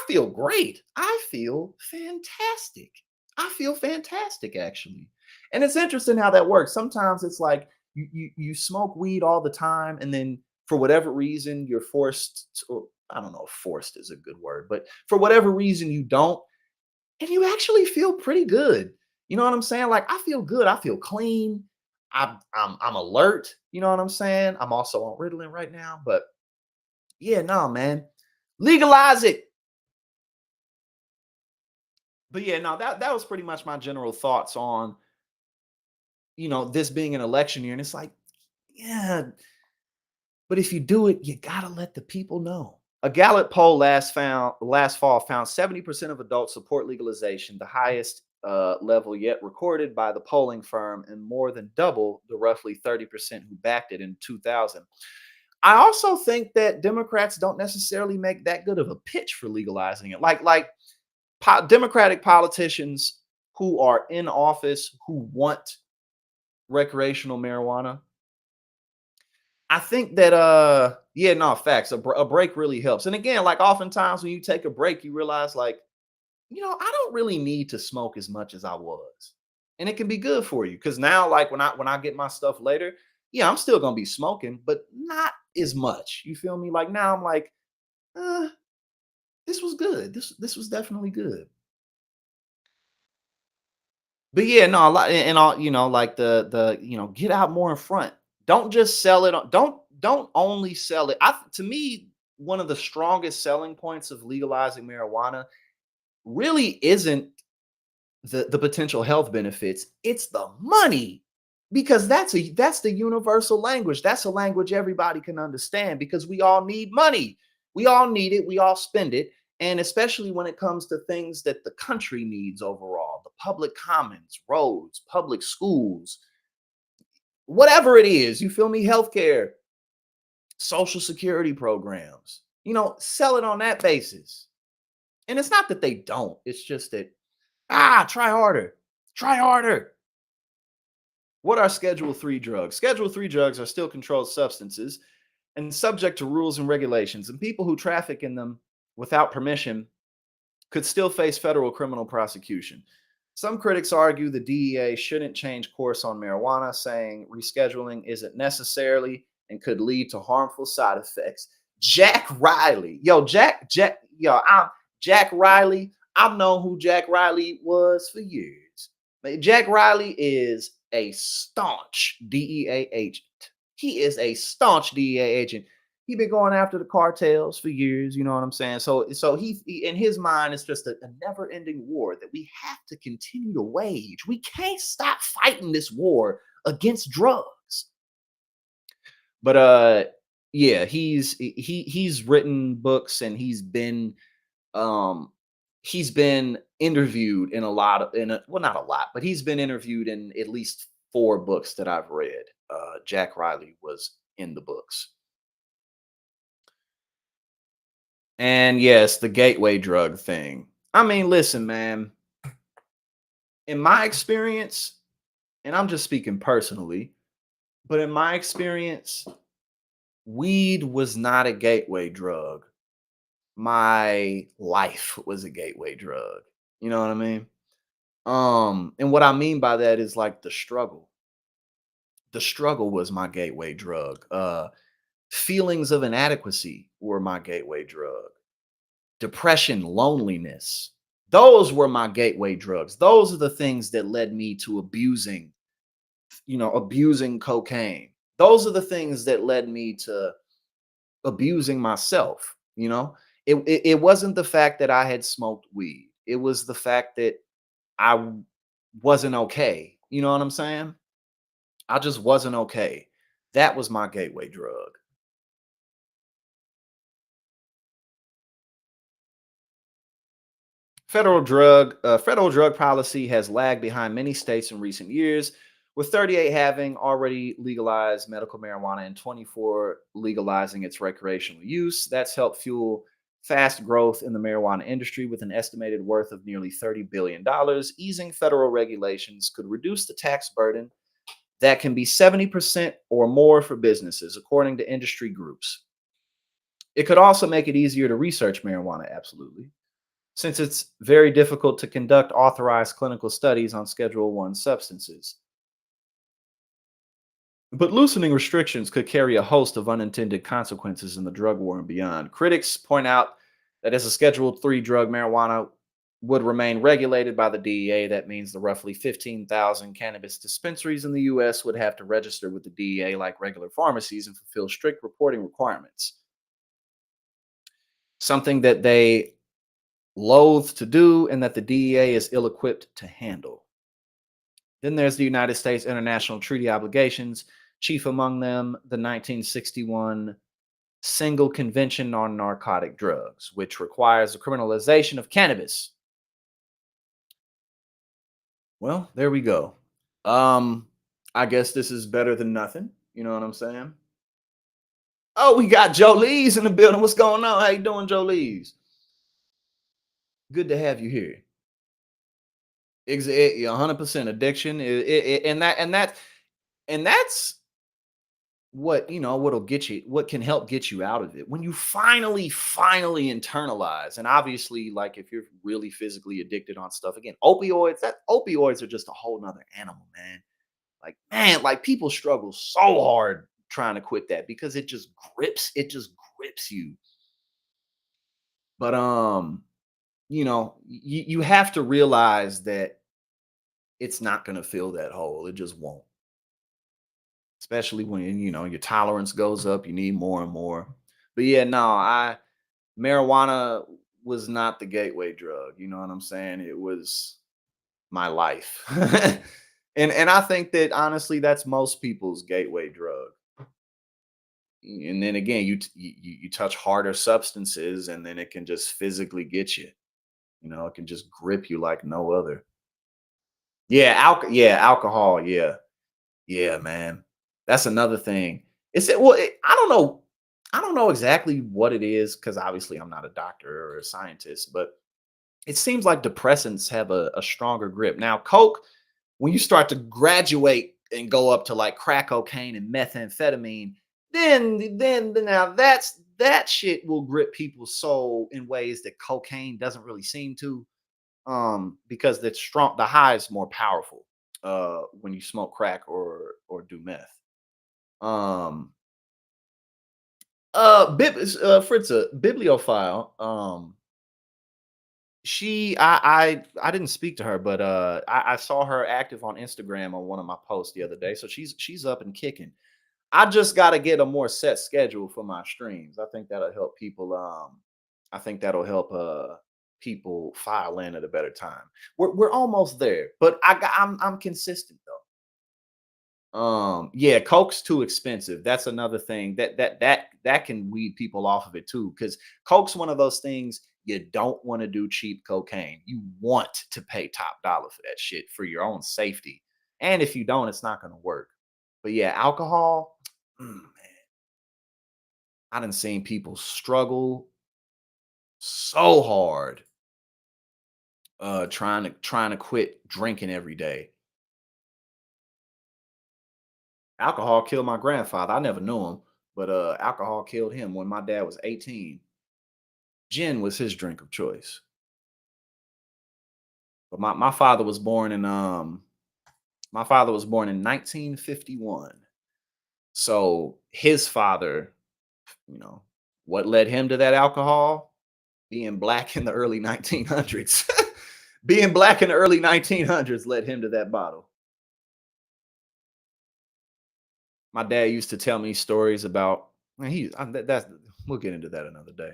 feel great. I feel fantastic. I feel fantastic actually. And it's interesting how that works. Sometimes it's like you smoke weed all the time, and then for whatever reason you're forced to, or I don't know if forced is a good word, but for whatever reason you don't, and you actually feel pretty good. You know what I'm saying? Like I feel good. I feel clean. I'm alert. You know what I'm saying? I'm also on Ritalin right now, but yeah, no, man. Legalize it. But yeah, no, that was pretty much my general thoughts on, this being an election year. And it's like, yeah, but if you do it, you gotta let the people know. A Gallup poll last fall found 70% of adults support legalization, the highest level yet recorded by the polling firm, and more than double the roughly 30% who backed it in 2000. I also think that Democrats don't necessarily make that good of a pitch for legalizing it. Like Democratic politicians who are in office who want recreational marijuana, I think that yeah, no, facts. A break really helps. And again, like oftentimes when you take a break, you realize like, I don't really need to smoke as much as I was. And it can be good for you because now, like when I get my stuff later, yeah, I'm still gonna be smoking, but not as much. You feel me? Like now I'm like, uh, this was good. This was definitely good. But yeah, no, a lot and all, like the get out more in front. Don't just sell it on don't only sell it. To me, one of the strongest selling points of legalizing marijuana really isn't the potential health benefits. It's the money. Because that's the universal language. That's a language everybody can understand because we all need money. We all need it, we all spend it. And especially when it comes to things that the country needs overall, the public commons, roads, public schools, whatever it is, you feel me? Healthcare, social security programs, sell it on that basis. And it's not that they don't, it's just that, try harder, try harder. What are Schedule 3 drugs? Schedule 3 drugs are still controlled substances and subject to rules and regulations, and people who traffic in them without permission could still face federal criminal prosecution. Some critics argue the DEA shouldn't change course on marijuana, saying rescheduling isn't necessarily and could lead to harmful side effects. Jack Riley, Jack Riley. I've known who Jack Riley was for years. Jack Riley is a staunch DEA agent. He is a staunch DEA agent. He's been going after the cartels for years. You know what I'm saying? So he in his mind, it's just a never-ending war that we have to continue to wage. We can't stop fighting this war against drugs. But yeah, he's written books and um he's been interviewed in well, not a lot, but he's been interviewed in at least 4 books that I've read. Jack Riley was in the books. And yes, the gateway drug thing. I mean, listen, man, in my experience, and I'm just speaking personally, but in my experience, weed was not a gateway drug. My life was a gateway drug. You know what I mean? And what I mean by that is like the struggle. The struggle was my gateway drug. Feelings of inadequacy were my gateway drug. Depression, loneliness. Those were my gateway drugs. Those are the things that led me to abusing cocaine. Those are the things that led me to abusing myself. It wasn't the fact that I had smoked weed. It was the fact that I wasn't okay. You know what I'm saying? I just wasn't okay. That was my gateway drug. Federal drug policy has lagged behind many states in recent years, with 38 having already legalized medical marijuana and 24 legalizing its recreational use. That's helped fuel fast growth in the marijuana industry with an estimated worth of nearly $30 billion. Easing federal regulations could reduce the tax burden that can be 70% or more for businesses, according to industry groups. It could also make it easier to research marijuana, absolutely, since it's very difficult to conduct authorized clinical studies on Schedule 1 substances. But loosening restrictions could carry a host of unintended consequences in the drug war and beyond. Critics point out that as a Schedule 3 drug, marijuana would remain regulated by the DEA. That means the roughly 15,000 cannabis dispensaries in the U.S. would have to register with the DEA like regular pharmacies and fulfill strict reporting requirements. Something that they loathe to do and that the DEA is ill-equipped to handle. Then there's the United States international treaty obligations, chief among them the 1961 Single Convention on Narcotic Drugs, which requires the criminalization of cannabis. Well, there we go. I guess this is better than nothing. You know what I'm saying? Oh, we got Joe Lee's in the building. What's going on? How you doing, Joe Lee's? Good to have you here. 100% addiction, and that's what'll get you, what can help get you out of it when you finally internalize. And obviously, like, if you're really physically addicted on stuff, again, opioids are just a whole nother animal, man. Like people struggle so hard trying to quit that because it just grips you. But you have to realize that it's not going to fill that hole. It just won't. Especially when, your tolerance goes up, you need more and more. But yeah, no, marijuana was not the gateway drug. You know what I'm saying? It was my life. and I think that honestly, that's most people's gateway drug. And then again, you touch harder substances and then it can just physically get you. It can just grip you like no other. Yeah, alcohol. Yeah. Yeah, man. That's another thing. I don't know. I don't know exactly what it is because obviously I'm not a doctor or a scientist, but it seems like depressants have a stronger grip. Now, Coke, when you start to graduate and go up to like crack cocaine and methamphetamine, then now that shit will grip people's soul in ways that cocaine doesn't really seem to. Because the high is more powerful when you smoke crack or do meth. Fritza, bibliophile. I didn't speak to her, but I saw her active on Instagram on one of my posts the other day. So she's up and kicking. I just got to get a more set schedule for my streams. I think that'll help people. I think that'll help people file in at a better time. We're almost there, but I'm consistent though. Yeah, Coke's too expensive. That's another thing that can weed people off of it too, because Coke's one of those things you don't want to do cheap cocaine. You want to pay top dollar for that shit for your own safety. And if you don't, it's not going to work. But yeah, alcohol, man. I done seen people struggle so hard trying to quit drinking every day. Alcohol killed my grandfather. I never knew him, but alcohol killed him when my dad was 18. Gin was his drink of choice. But my father was born in 1951. So his father You know, what led him to that alcohol? Being black in the early 1900s. Being black in the early 1900s led him to that bottle. My dad used to tell me stories about, man, we'll get into that another day.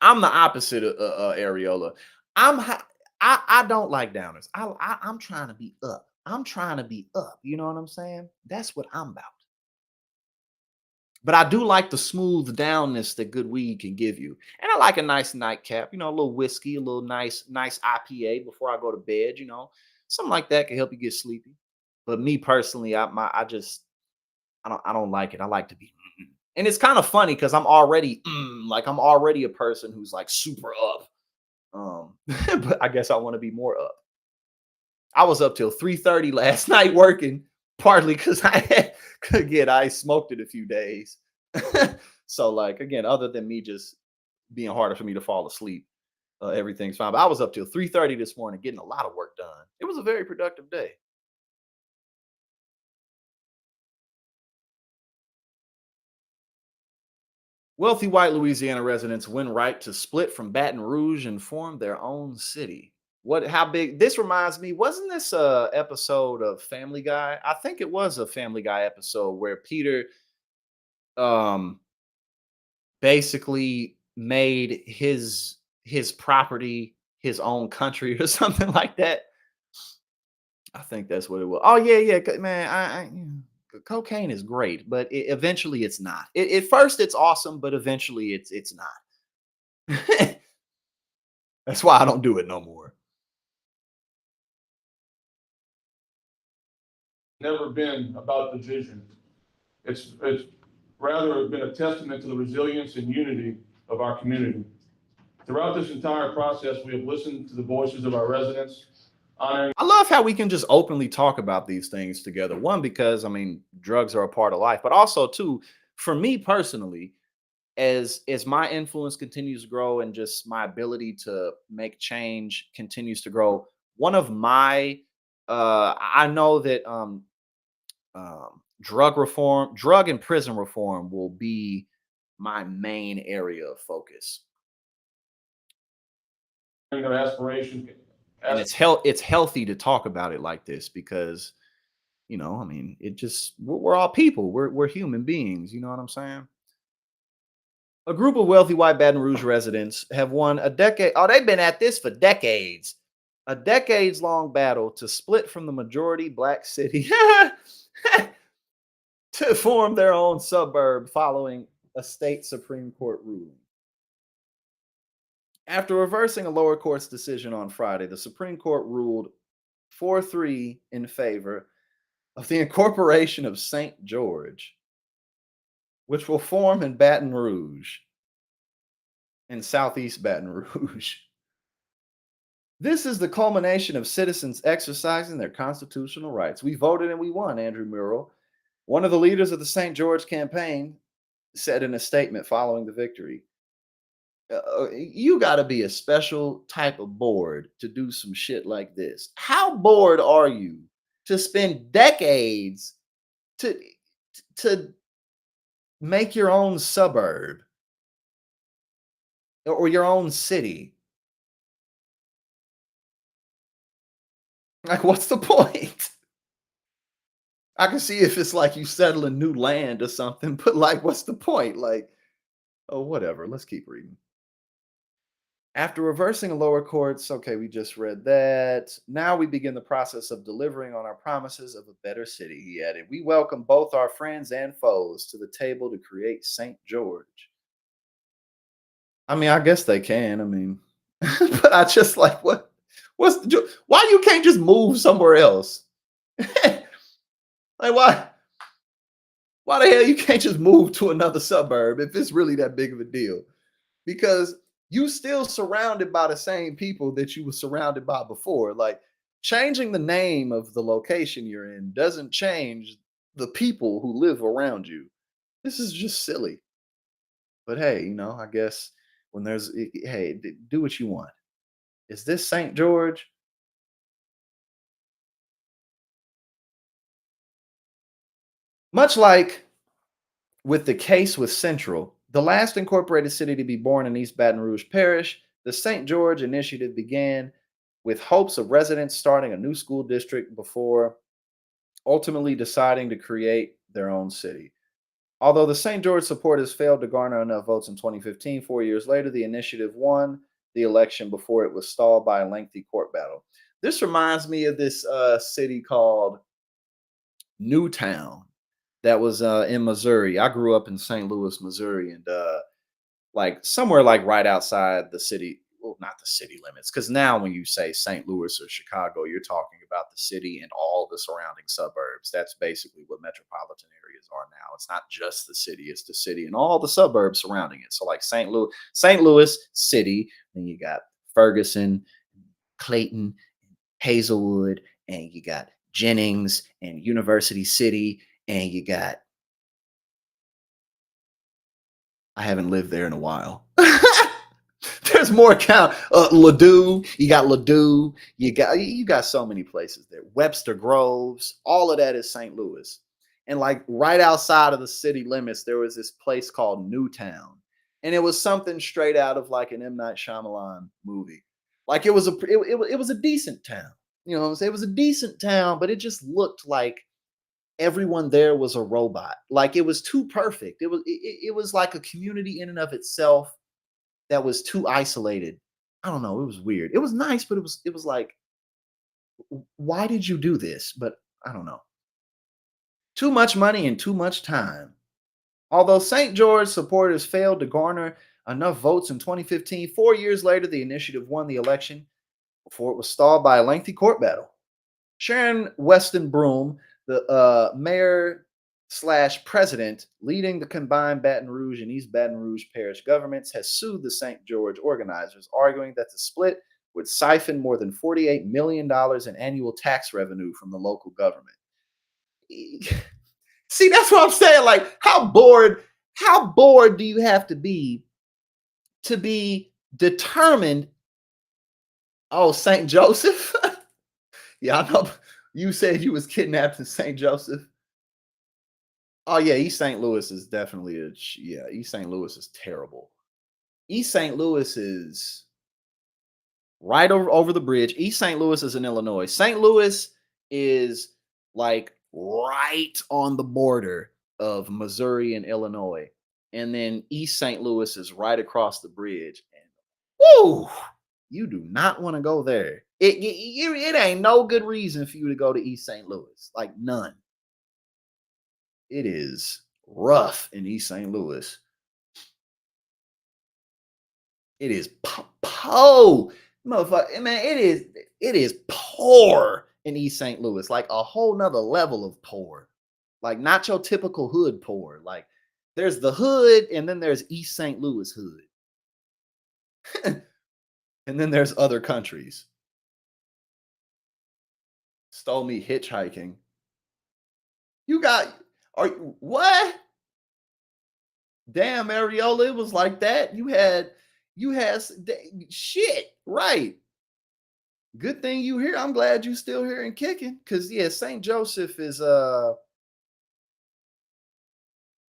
I'm the opposite of Areola. I don't like downers. I'm trying to be up. I'm trying to be up. You know what I'm saying? That's what I'm about. But I do like the smooth downness that good weed can give you. And I like a nice nightcap, you know, a little whiskey, a little nice IPA before I go to bed, you know. Something like that can help you get sleepy. But me personally, I don't like it. I like to be and it's kind of funny because I'm already like I'm already a person who's like super up. But I guess I want to be more up. I was up till 3:30 last night working, partly because I smoked it a few days. So like again, other than me just being harder for me to fall asleep, everything's fine. But I was up till 3:30 this morning getting a lot of work done. It was a very productive day. Wealthy white Louisiana residents win right to split from Baton Rouge and form their own city. How big this reminds me, wasn't this a episode of Family Guy? I think it was a Family Guy episode where Peter um basically made his property his own country or something like that. I think that's what it was. Oh yeah, man. Cocaine is great, but eventually it's not. At first it's awesome, but eventually it's not. That's why I don't do it no more. Never been about division. It's rather been a testament to the resilience and unity of our community. Throughout this entire process, we have listened to the voices of our residents, honoring. I love how we can just openly talk about these things together. One, because I mean, drugs are a part of life, but also two, for me personally, as my influence continues to grow and just my ability to make change continues to grow, one of my I know that drug and prison reform will be my main area of focus. Their aspirations. And it's healthy to talk about it like this because, you know, I mean, we're all people. We're human beings. You know what I'm saying? A group of wealthy white Baton Rouge residents have won a decade. Oh, they've been at this for decades. A decades-long battle to split from the majority black city to form their own suburb following a state Supreme Court ruling. After reversing a lower court's decision on Friday, the Supreme Court ruled 4-3 in favor of the incorporation of St. George, which will form in Baton Rouge, in southeast Baton Rouge. This is the culmination of citizens exercising their constitutional rights. We voted and we won, Andrew Murrell, one of the leaders of the St. George campaign, said in a statement following the victory. You got to be a special type of bored to do some shit like this. How bored are you to spend decades to make your own suburb or your own city? Like, what's the point? I can see if it's like you settling new land or something, but like, what's the point? Like, oh, whatever. Let's keep reading. After reversing a lower courts, okay, we just read that. Now we begin the process of delivering on our promises of a better city, he added. We welcome both our friends and foes to the table to create St. George. I mean, I guess they can. I mean, but I just like, why you can't just move somewhere else? Like, why the hell you can't just move to another suburb if it's really that big of a deal? Because you still surrounded by the same people that you were surrounded by before. Like, changing the name of the location you're in doesn't change the people who live around you. This is just silly. But hey, you know, I guess when hey, do what you want. Is this St. George? Much like with the case with Central, the last incorporated city to be born in East Baton Rouge Parish, the St. George initiative began with hopes of residents starting a new school district before ultimately deciding to create their own city. Although the St. George supporters failed to garner enough votes in 2015, 4 years later, the initiative won the election before it was stalled by a lengthy court battle. This reminds me of this city called Newtown that was in Missouri. I grew up in St. Louis, Missouri, and like somewhere like right outside the city. Well, not the city limits, because now when you say St. Louis or Chicago, you're talking about the city and all the surrounding suburbs. That's basically what metropolitan areas are now. It's not just the city; it's the city and all the suburbs surrounding it. So, like St. Louis City, then you got Ferguson, Clayton, Hazelwood, and you got Jennings and University City, and you got. I haven't lived there in a while. There's more count. Ladue, you got Ladue, you got so many places there. Webster Groves, all of that is St. Louis. And like right outside of the city limits, there was this place called Newtown. And it was something straight out of like an M. Night Shyamalan movie. Like it was a decent town. You know what I'm saying? It was a decent town, but it just looked like everyone there was a robot. Like it was too perfect. It was like a community in and of itself that was too isolated. I don't know. It was weird. It was nice, but it was like, why did you do this? But I don't know. Too much money and too much time. Although St. George supporters failed to garner enough votes in 2015, 4 years later, the initiative won the election before it was stalled by a lengthy court battle. Sharon Weston Broom, the mayor/president leading the combined Baton Rouge and East Baton Rouge parish governments, has sued the St. George organizers, arguing that the split would siphon more than $48 million in annual tax revenue from the local government. See, that's what I'm saying. Like, how bored do you have to be determined? Oh, St. Joseph? Yeah, I know. You said you was kidnapped in St. Joseph. Oh yeah, East St. Louis is definitely East St. Louis is terrible. East St. Louis is right over the bridge. East St. Louis is in Illinois. St. Louis is like right on the border of Missouri and Illinois. And then East St. Louis is right across the bridge. And woo, you do not want to go there. It ain't no good reason for you to go to East St. Louis. Like none. It is rough in East St. Louis. It is motherfucker, man. It is poor in East St. Louis, like a whole nother level of poor. Like not your typical hood poor. Like there's the hood, and then there's East St. Louis hood. And then there's other countries. Stole me hitchhiking. What? Damn, Ariola, it was like that. You had shit, right? Good thing you here. I'm glad you still here and kicking. Cause yeah, St. Joseph is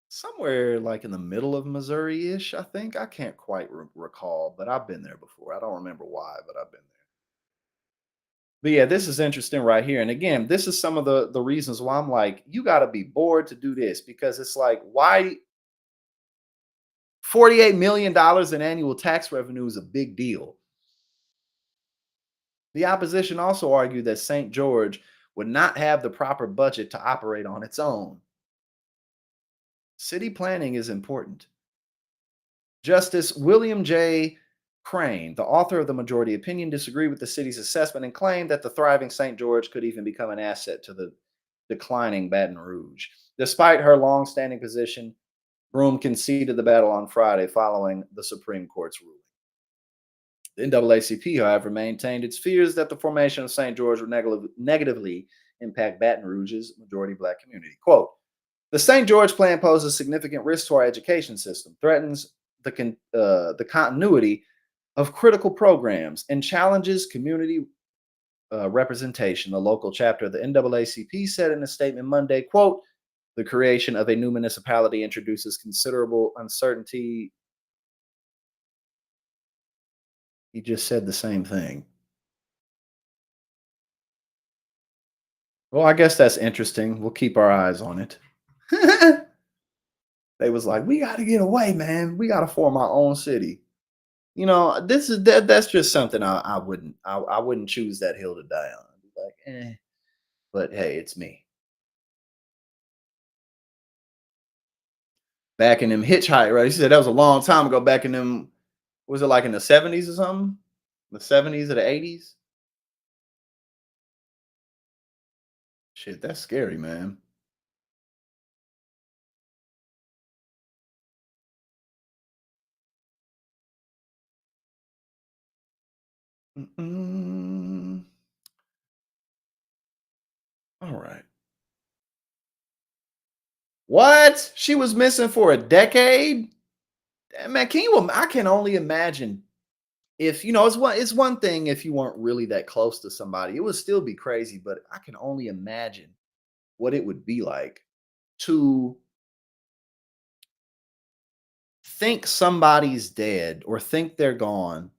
somewhere like in the middle of Missouri-ish, I think. I can't quite recall, but I've been there before. I don't remember why, but I've been there. But yeah, this is interesting right here. And again, this is some of the reasons why I'm like, you got to be bored to do this, because it's like, why $48 million in annual tax revenue is a big deal. The opposition also argued that St. George would not have the proper budget to operate on its own. City planning is important. Justice William J. Crane, the author of the majority opinion, disagreed with the city's assessment and claimed that the thriving St. George could even become an asset to the declining Baton Rouge. Despite her long-standing position, Broom conceded the battle on Friday following the Supreme Court's ruling. The NAACP, however, maintained its fears that the formation of St. George would negatively impact Baton Rouge's majority Black community. Quote, the St. George plan poses significant risk to our education system, threatens the continuity of critical programs, and challenges community representation, the local chapter of the NAACP said in a statement Monday. Quote, The creation of a new municipality introduces considerable uncertainty. He just said the same thing. Well, I guess that's interesting. We'll keep our eyes on it. They was like, we got to get away, man. We got to form our own city. You know, that's just something I wouldn't choose that hill to die on. I'd be like, but hey, it's me. Back in them hitchhike, right? She said that was a long time ago. Back in them, was it like in the 70s or something? The 70s or the 80s? Shit, that's scary, man. Mm-mm. All right. What? She was missing for a decade? Man, can you? I can only imagine if it's one thing if you weren't really that close to somebody, it would still be crazy. But I can only imagine what it would be like to think somebody's dead or think they're gone,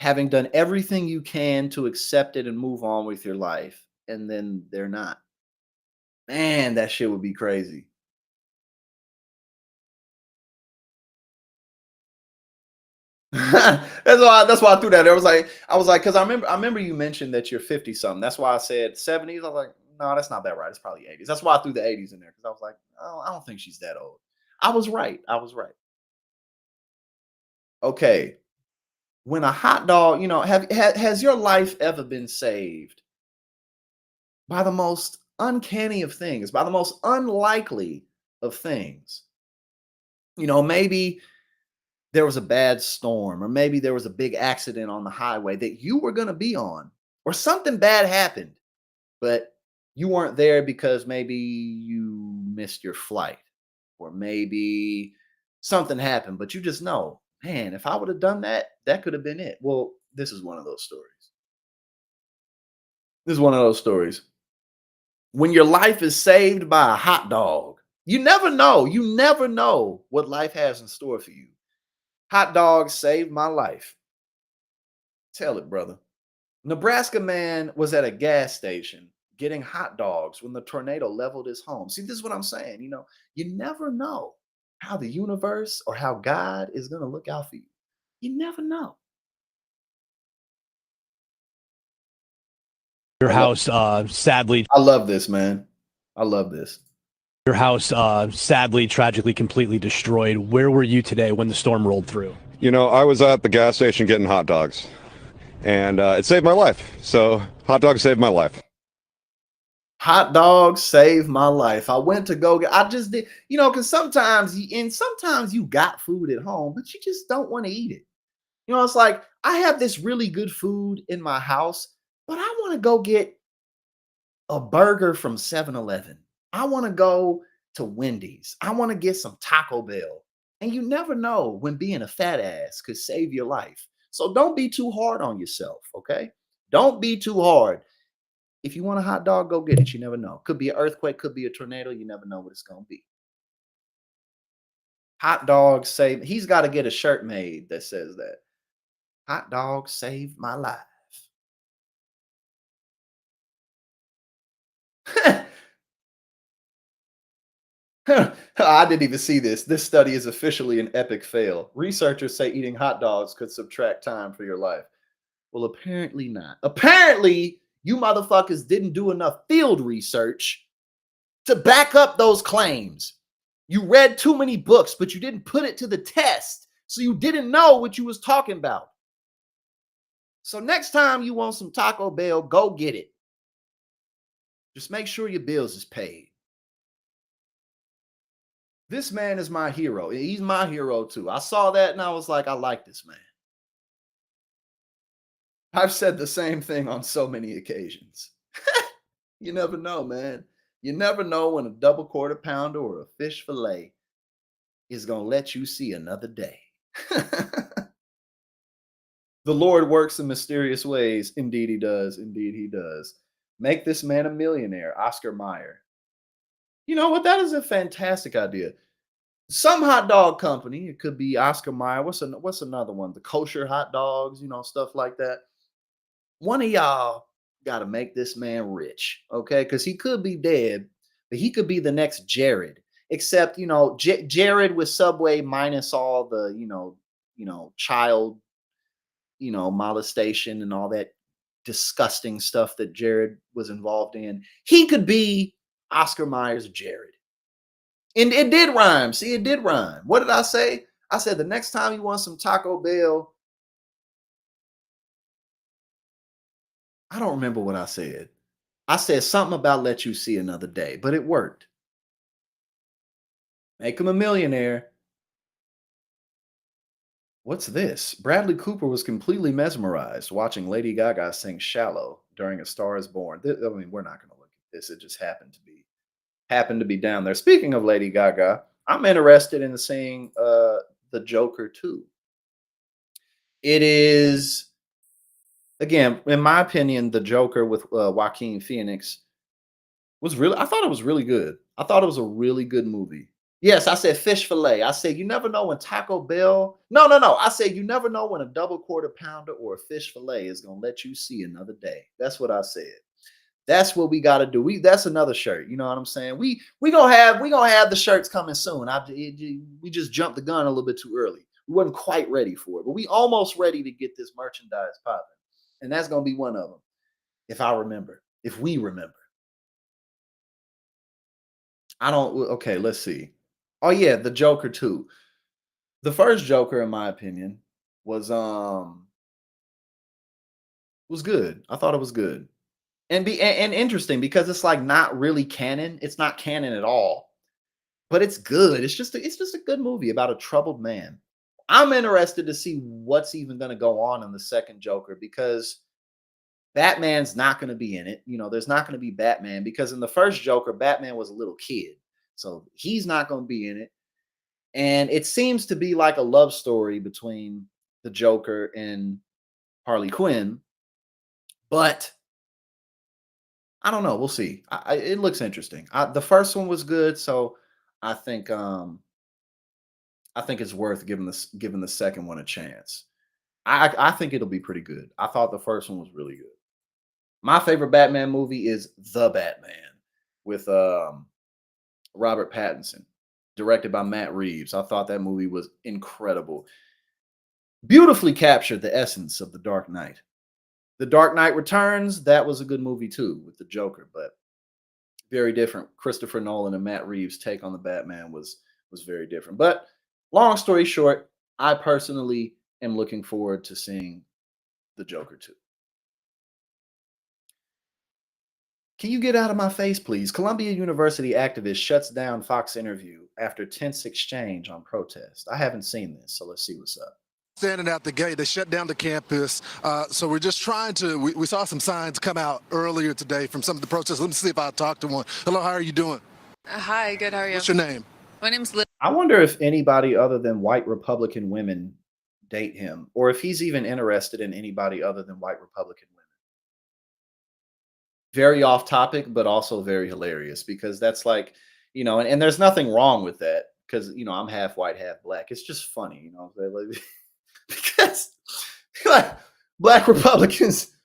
having done everything you can to accept it and move on with your life, and then they're not. Man, that shit would be crazy. That's why I threw that. There was like I was like, because I remember you mentioned that you're 50 something. That's why I said 70s. I was like, no, that's not that right. It's probably 80s. That's why I threw the 80s in there because I was like, oh, I don't think she's that old. I was right. I was right. Okay. When a hot dog, has your life ever been saved by the most uncanny of things, by the most unlikely of things? Maybe there was a bad storm, or maybe there was a big accident on the highway that you were going to be on, or something bad happened, but you weren't there because maybe you missed your flight, or maybe something happened, but you just know, man, if I would have done that, that could have been it. Well, this is one of those stories. This is one of those stories. When your life is saved by a hot dog, you never know. You never know what life has in store for you. Hot dogs saved my life. Tell it, brother. Nebraska man was at a gas station getting hot dogs when the tornado leveled his home. See, this is what I'm saying. You never know how the universe or how God is going to look out for you. You never know. Your house, sadly, I love this, man. I love this. your house, sadly, tragically, completely destroyed. Where were you today when the storm rolled through? I was at the gas station getting hot dogs, and it saved my life. So hot dogs saved my life. Hot dogs saved my life. I went to go get, I just did, because sometimes you got food at home, but you just don't want to eat it. It's like I have this really good food in my house, but I want to go get a burger from 7-Eleven. I want to go to Wendy's. I want to get some Taco Bell. And you never know when being a fat ass could save your life. So don't be too hard on yourself, okay? Don't be too hard. If you want a hot dog, go get it. You never know. Could be an earthquake, could be a tornado. You never know what it's going to be. Hot dogs save. He's got to get a shirt made that says that. Hot dogs saved my life. I didn't even see this. This study is officially an epic fail. Researchers say eating hot dogs could subtract time for your life. Well, apparently not. Apparently, you motherfuckers didn't do enough field research to back up those claims. You read too many books, but you didn't put it to the test. So you didn't know what you was talking about. So next time you want some Taco Bell, go get it. Just make sure your bills is paid. This man is my hero. He's my hero too. I saw that and I was like, I like this man. I've said the same thing on so many occasions. You never know, man. You never know when a double quarter pounder or a fish fillet is going to let you see another day. The Lord works in mysterious ways. Indeed, he does. Indeed, he does. Make this man a millionaire. Oscar Mayer. You know what? That is a fantastic idea. Some hot dog company, it could be Oscar Mayer. What's another one? The kosher hot dogs, stuff like that. One of y'all got to make this man rich, okay? Because he could be dead, but he could be the next Jared. Except, Jared with Subway minus all the, child, molestation and all that disgusting stuff that Jared was involved in. He could be Oscar Mayer's Jared. And it did rhyme. See, it did rhyme. What did I say? I said the next time you want some Taco Bell, I don't remember what I said. I said something about let you see another day, but it worked. Make him a millionaire. What's this? Bradley Cooper was completely mesmerized watching Lady Gaga sing Shallow during A Star is Born. I mean, we're not going to look at this. It just happened to be down there. Speaking of Lady Gaga, I'm interested in seeing The Joker 2. It is, again, in my opinion, The Joker with Joaquin Phoenix I thought it was really good. I thought it was a really good movie. Yes, I said fish fillet. I said you never know when Taco Bell. No. I said you never know when a double quarter pounder or a fish fillet is gonna let you see another day. That's what I said. That's what we got to do. That's another shirt. You know what I'm saying? We gonna have the shirts coming soon. We just jumped the gun a little bit too early. We wasn't quite ready for it, but we almost ready to get this merchandise popping, and that's gonna be one of them. If we remember. Okay, let's see. Oh yeah, The Joker 2. The first Joker, in my opinion, was good. I thought it was good. And interesting because it's like not really canon. It's not canon at all. But it's good. It's just a good movie about a troubled man. I'm interested to see what's even going to go on in the second Joker because Batman's not going to be in it. There's not going to be Batman because in the first Joker, Batman was a little kid. So he's not going to be in it. And it seems to be like a love story between the Joker and Harley Quinn. But I don't know. We'll see. It looks interesting. The first one was good, so I think it's worth giving the second one a chance. I think it'll be pretty good. I thought the first one was really good. My favorite Batman movie is The Batman with Robert Pattinson, directed by Matt Reeves. I thought that movie was incredible. Beautifully captured the essence of The Dark Knight. The Dark Knight Returns, that was a good movie too with the Joker, but very different. Christopher Nolan and Matt Reeves' take on the Batman was very different. But long story short, I personally am looking forward to seeing the Joker 2. Can you get out of my face, please? Columbia University activist shuts down Fox interview after tense exchange on protest. I haven't seen this, so let's see what's up. Standing out the gate, they shut down the campus. So we're just trying to, we saw some signs come out earlier today from some of the protests. Let me see if I'll talk to one. Hello, how are you doing? Hi, good, how are you? What's your name? My name's Liz. I wonder if anybody other than white Republican women date him, or if he's even interested in anybody other than white Republican women. Very off topic, but also very hilarious because that's like, and there's nothing wrong with that because, I'm half white, half black. It's just funny, because like black Republicans,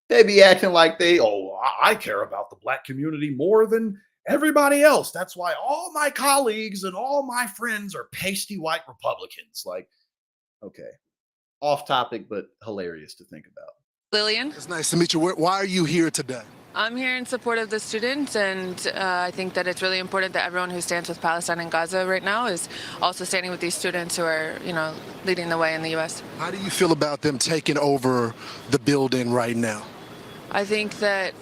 they be acting like I care about the black community more than everybody else. That's why all my colleagues and all my friends are pasty white Republicans. Like, okay, off topic, but hilarious to think about. Lillian. It's nice to meet you. Why are you here today? I'm here in support of the students, and I think that it's really important that everyone who stands with Palestine and Gaza right now is also standing with these students who are, leading the way in the U.S. How do you feel about them taking over the building right now? I think that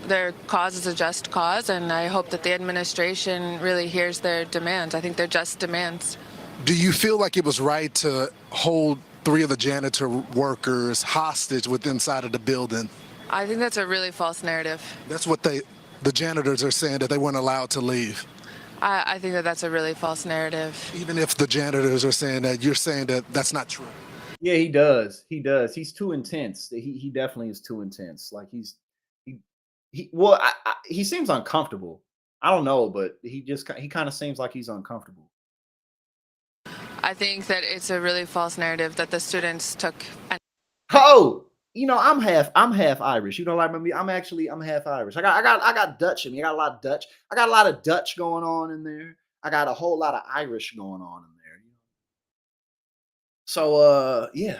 their cause is a just cause, and I hope that the administration really hears their demands. I think they're just demands. Do you feel like it was right to hold 3 of the janitor workers hostage inside of the building? I think that's a really false narrative. That's what the janitors are saying, that they weren't allowed to leave. I think that that's a really false narrative. Even if the janitors are saying that, you're saying that that's not true. Yeah, he does. He's too intense. He definitely is too intense. Like he seems uncomfortable. I don't know, but he kind of seems like he's uncomfortable. I think that it's a really false narrative that the students took. Oh, I'm half Irish. You know, like me, I'm half Irish. I got Dutch in me. I got a lot of Dutch. I got a lot of Dutch going on in there. I got a whole lot of Irish going on in there. So yeah.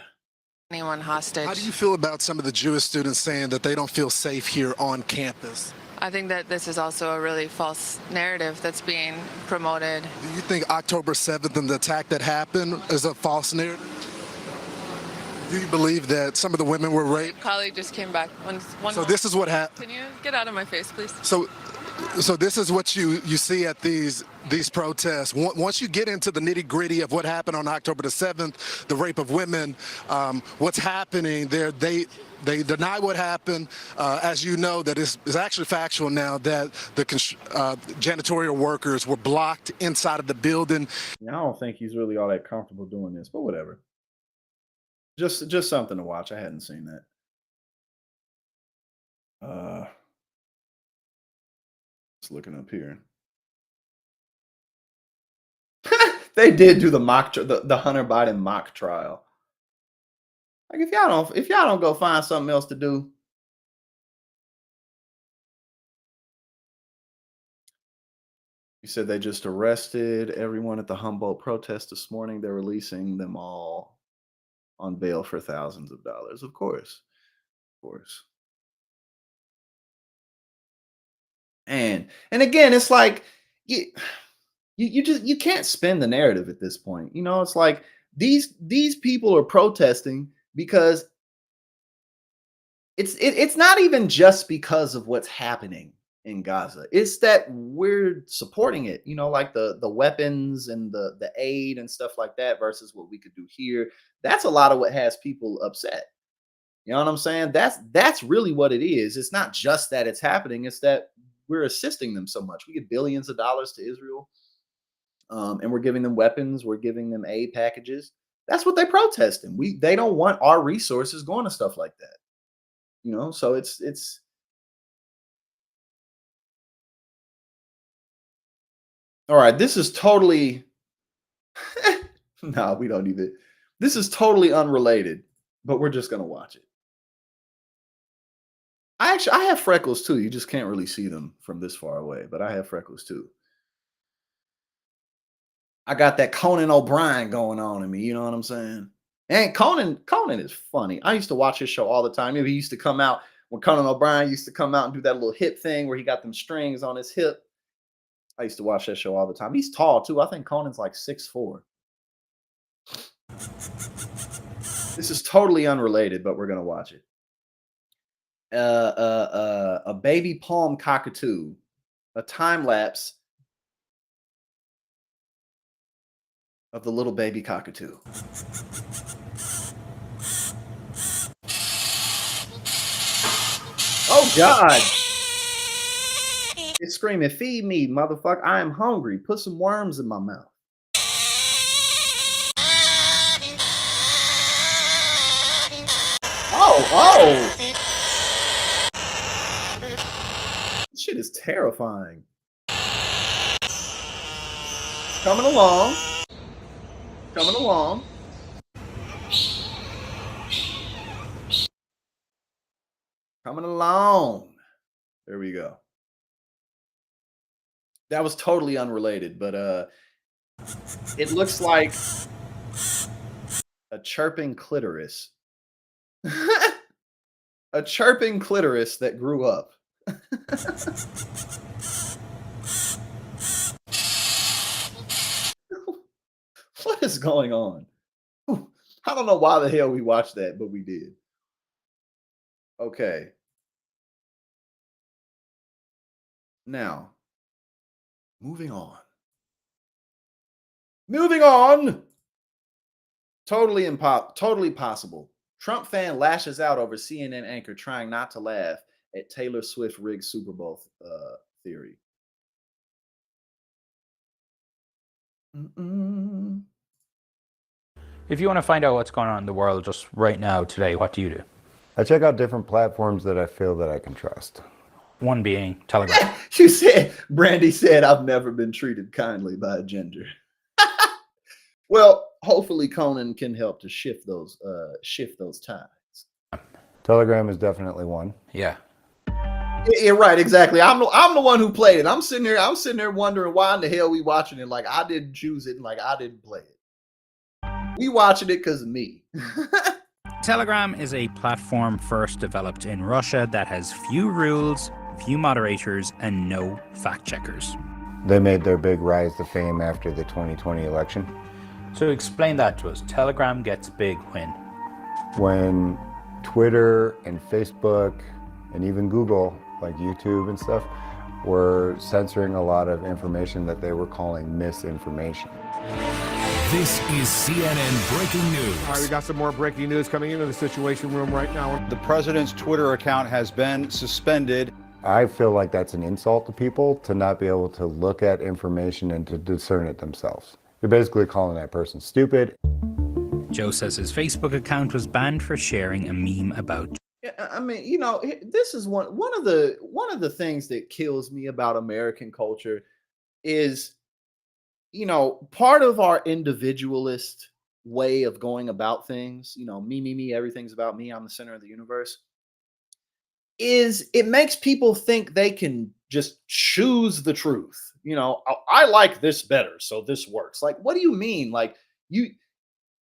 Anyone hostage. How do you feel about some of the Jewish students saying that they don't feel safe here on campus? I think that this is also a really false narrative that's being promoted. Do you think October 7th and the attack that happened is a false narrative? Do you believe that some of the women were raped? Colleague just came back. So this is what happened. Can you get out of my face, please? So this is what you see at these protests. Once you get into the nitty-gritty of what happened on October the 7th, the rape of women, what's happening there, they deny what happened. As you know, that is actually factual now, that the janitorial workers were blocked inside of the building. Yeah, I don't think he's really all that comfortable doing this, but whatever. Just something to watch. I hadn't seen that. Just looking up here. They did do the the Hunter Biden mock trial. Like if y'all don't go find something else to do. You said they just arrested everyone at the Humboldt protest this morning. They're releasing them all on bail for thousands of dollars. Of course. And again, it's like you can't spin the narrative at this point. It's like these people are protesting because it's not even just because of what's happening in Gaza. It's that we're supporting it, like the weapons and the aid and stuff like that versus what we could do here. That's a lot of what has people upset. You know what I'm saying? That's really what it is. It's not just that it's happening, it's that we're assisting them so much. We give billions of dollars to Israel, and we're giving them weapons. We're giving them aid packages. That's what they're protesting. They don't want our resources going to stuff like that. So it's. All right, this is totally. No, we don't need it. This is totally unrelated, but we're just gonna watch it. I have freckles too. You just can't really see them from this far away, but I have freckles too. I got that Conan O'Brien going on in me. You know what I'm saying? And Conan is funny. I used to watch his show all the time. He used to come out when Conan O'Brien used to come out and do that little hip thing where he got them strings on his hip. I used to watch that show all the time. He's tall too. I think Conan's like 6'4". This is totally unrelated, but we're gonna watch it. A baby palm cockatoo, a time lapse of the little baby cockatoo. Oh God! It's screaming, "Feed me, motherfucker! I am hungry. Put some worms in my mouth." Oh! This shit is terrifying. Coming along. There we go. That was totally unrelated, but it looks like a chirping clitoris. A chirping clitoris that grew up. What is going on? I don't know why the hell we watched that, but we did. Okay. Now, moving on. Totally possible. Trump fan lashes out over CNN anchor trying not to laugh at Taylor Swift rigged Super Bowl theory. If you want to find out what's going on in the world just right now, today, what do you do? I check out different platforms that I feel that I can trust. One being Telegram. You said, Brandy said, I've never been treated kindly by a ginger. Well, hopefully Conan can help to shift those tides. Telegram is definitely one. Yeah. Yeah, right, exactly. I'm the one who played it. I'm sitting there wondering why in the hell we watching it. Like I didn't choose it, and like I didn't play it. We watching it because of me. Telegram is a platform first developed in Russia that has few rules, few moderators, and no fact checkers. They made their big rise to fame after the 2020 election. So explain that to us. Telegram gets big when Twitter and Facebook and even Google, like YouTube and stuff, were censoring a lot of information that they were calling misinformation. This is CNN Breaking News. All right, we got some more breaking news coming into the Situation Room right now. The president's Twitter account has been suspended. I feel like that's an insult to people to not be able to look at information and to discern it themselves. You're basically calling that person stupid. Joe says his Facebook account was banned for sharing a meme about. Yeah, I mean, you know, this is one of the things that kills me about American culture is, you know, part of our individualist way of going about things, you know, me, everything's about me, I'm the center of the universe, is it makes people think they can just choose the truth. You know, I like this better, so this works. Like, what do you mean? Like,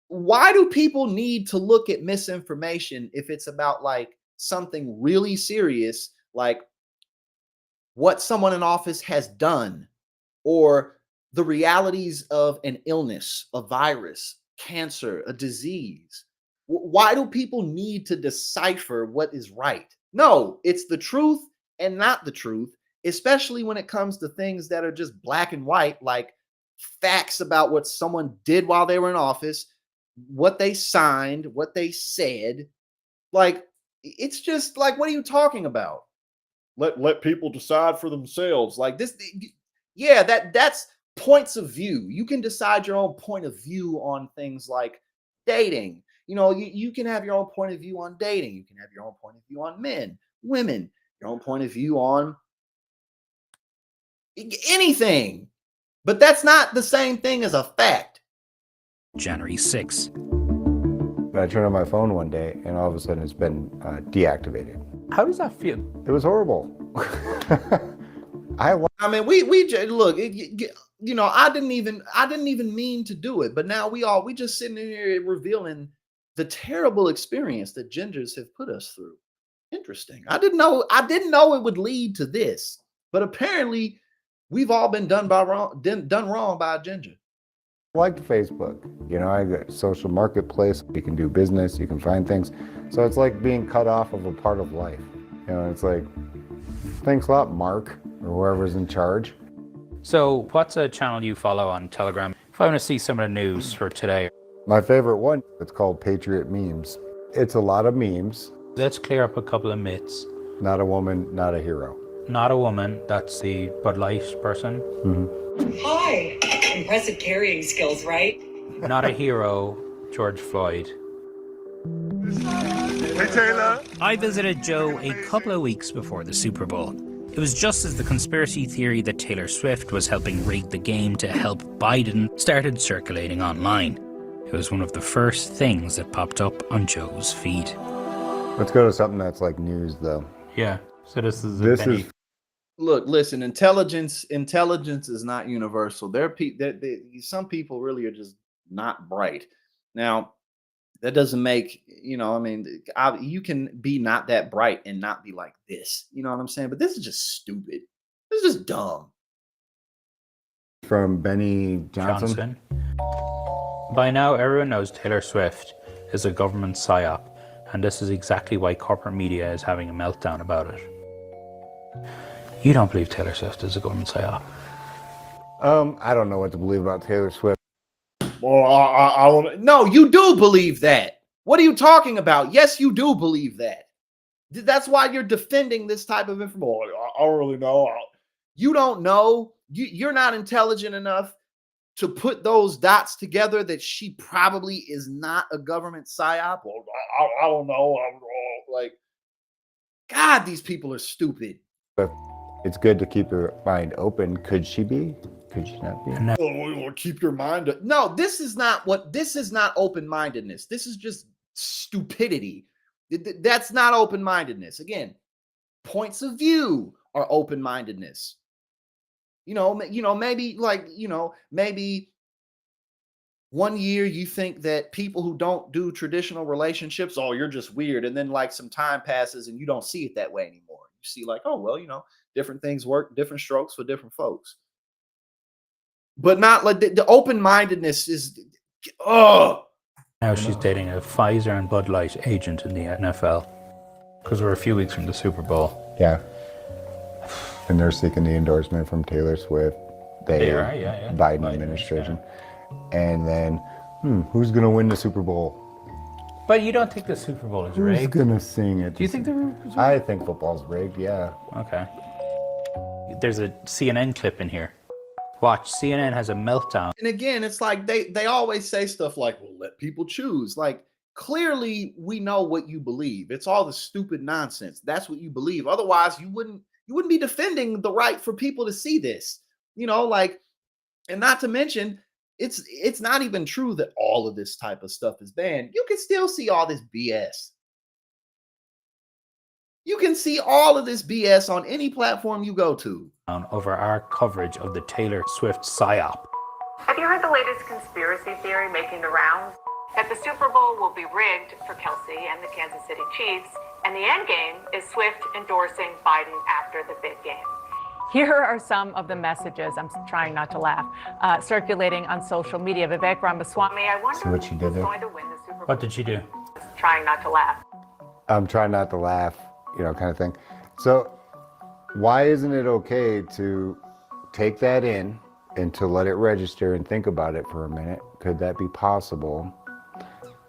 why do people need to look at misinformation if it's about like something really serious, like what someone in office has done, or the realities of an illness, a virus, cancer, a disease? Why do people need to decipher what is right? No, it's the truth and not the truth, especially when it comes to things that are just black and white, like facts about what someone did while they were in office, what they signed, what they said. Like, it's just like, what are you talking about? Let people decide for themselves. Like this, yeah, that's points of view. You can decide your own point of view on things like dating. You know, you can have your own point of view on dating. You can have your own point of view on men, women, your own point of view on anything. But that's not the same thing as a fact. January 6th. I turned on my phone one day and all of a sudden it's been deactivated. How does that feel? It was horrible. I mean, we just look. You know, I didn't even mean to do it, but now we just sitting in here revealing the terrible experience that gingers have put us through. Interesting. I didn't know it would lead to this, but apparently we've all been done wrong by a ginger. I like Facebook. You know, I got social marketplace. You can do business. You can find things. So it's like being cut off of a part of life. You know, it's like, thanks a lot, Mark, or whoever's in charge. So what's a channel you follow on Telegram? If I want to see some of the news for today. My favorite one, it's called Patriot Memes. It's a lot of memes. Let's clear up a couple of myths. Not a woman, not a hero. Not a woman, that's the Bud Light person. Mm-hmm. Hi. Impressive carrying skills, right? Not a hero, George Floyd. Hey, Taylor. I visited Joe a couple of weeks before the Super Bowl. It was just as the conspiracy theory that Taylor Swift was helping rig the game to help Biden started circulating online. It was one of the first things that popped up on Joe's feed. Let's go to something that's like news, though. Yeah. So this is Look, listen. Intelligence is not universal. Some people really are just not bright. Now, that doesn't make, you know, I mean, you can be not that bright and not be like this. You know what I'm saying? But this is just stupid. This is just dumb. From Benny Johnson. By now, everyone knows Taylor Swift is a government psyop, and this is exactly why corporate media is having a meltdown about it. You don't believe Taylor Swift is a government psyop? I don't know what to believe about Taylor Swift. Well, no, you do believe that. What are you talking about? Yes, you do believe that. That's why you're defending this type of information. I don't really know. You don't know. You're not intelligent enough to put those dots together that she probably is not a government psyop. Well, I don't know. Like, God, these people are stupid. But it's good to keep your mind open. Could she be? Could she not be? Oh, keep your mind. No, this is not open-mindedness. This is just stupidity. That's not open-mindedness. Again, points of view are open-mindedness. Maybe maybe one year you think that people who don't do traditional relationships, oh, you're just weird. And then like some time passes and you don't see it that way anymore. You see like, oh, well, different things work, different strokes for different folks. But not like the open-mindedness is, oh. Now she's dating a Pfizer and Bud Light agent in the NFL because we're a few weeks from the Super Bowl. Yeah. And they're seeking the endorsement from Taylor Swift. They are, yeah. Biden administration. And then, who's going to win the Super Bowl? But you don't think the Super Bowl is Who's rigged? going to sing it? Do you think the I think football's rigged, yeah. Okay. There's a CNN clip in here. Watch, CNN has a meltdown. And again, it's like they always say stuff like, well, let people choose. Like, clearly we know what you believe. It's all the stupid nonsense. That's what you believe. Otherwise, you wouldn't be defending the right for people to see this. And not to mention, it's not even true that all of this type of stuff is banned. You can still see all this BS. You can see all of this BS on any platform you go to. Over our coverage of the Taylor Swift psyop. Have you heard the latest conspiracy theory making the rounds? That the Super Bowl will be rigged for Kelsey and the Kansas City Chiefs, and the end game is Swift endorsing Biden after the big game. Here are some of the messages, I'm trying not to laugh, circulating on social media. Vivek Ramaswamy, I wonder See what she did who's there? going to win the Super Bowl. What did she do? Trying not to laugh. I'm trying not to laugh, kind of thing. So why isn't it okay to take that in and to let it register and think about it for a minute? Could that be possible?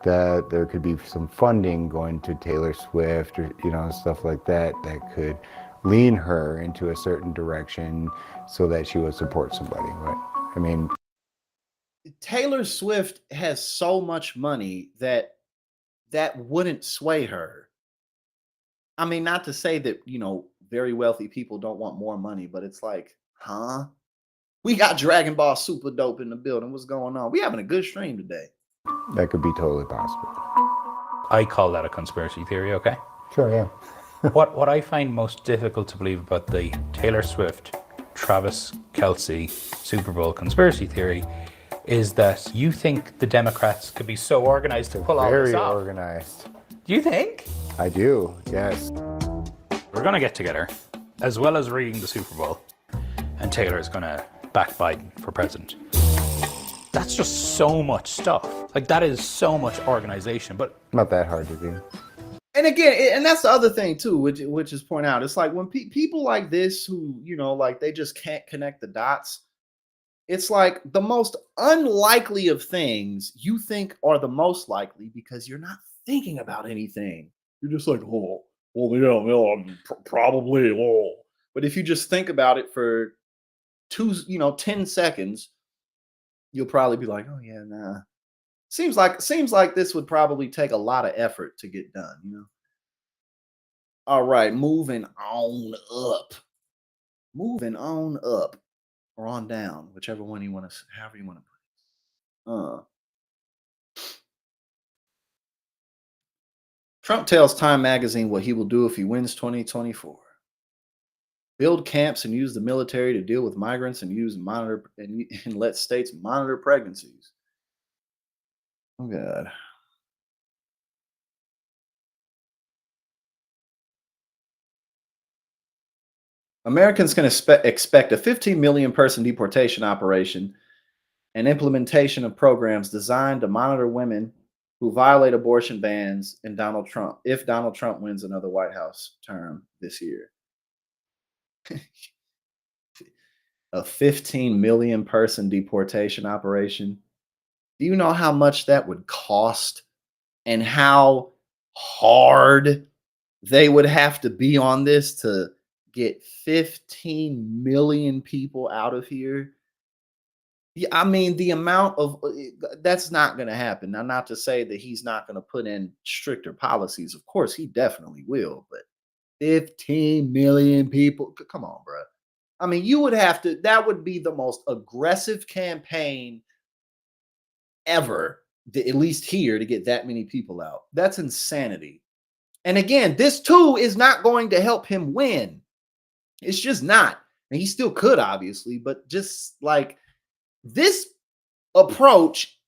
That there could be some funding going to Taylor Swift or, stuff like that could lean her into a certain direction so that she would support somebody. Right? I mean, Taylor Swift has so much money that wouldn't sway her. I mean, not to say that, very wealthy people don't want more money, but it's like, huh? We got Dragon Ball Super Dope in the building. What's going on? We having a good stream today. that could be totally possible. I call that a conspiracy theory, okay? Sure, yeah. What I find most difficult to believe about the Taylor Swift, Travis Kelce Super Bowl conspiracy theory is that you think the Democrats could be so organized to pull all this Very off. organized. Do you think? I do, yes. We're going to get together, as well as rigging the Super Bowl, and Taylor is going to back Biden for president. That's just so much stuff. Like, that is so much organization, but Not that hard to do. And again, and that's the other thing too, which is point out. It's like when people like this who, like they just can't connect the dots. It's like the most unlikely of things you think are the most likely because you're not thinking about anything. You're just like, oh, well, yeah, probably, oh. But if you just think about it for 10 seconds, you'll probably be like, oh yeah, nah. Seems like this would probably take a lot of effort to get done, All right, moving on up. Moving on up or on down, whichever one you want to, however you want to put it. Trump tells Time magazine what he will do if he wins 2024. Build camps and use the military to deal with migrants and and let states monitor pregnancies. Oh God. Americans can expect a 15 million person deportation operation and implementation of programs designed to monitor women who violate abortion bans if Donald Trump wins another White House term this year. A 15 million person deportation operation. Do you know how much that would cost and how hard they would have to be on this to get 15 million people out of here? Yeah, I mean, the amount of that's not going to happen. Now, not to say that he's not going to put in stricter policies. Of course, he definitely will. But 15 million people. Come on, bro. I mean, you would have to, that would be the most aggressive campaign ever, at least here, to get that many people out. That's insanity. And again, this too is not going to help him win. It's just not. And he still could, obviously, but just like this approach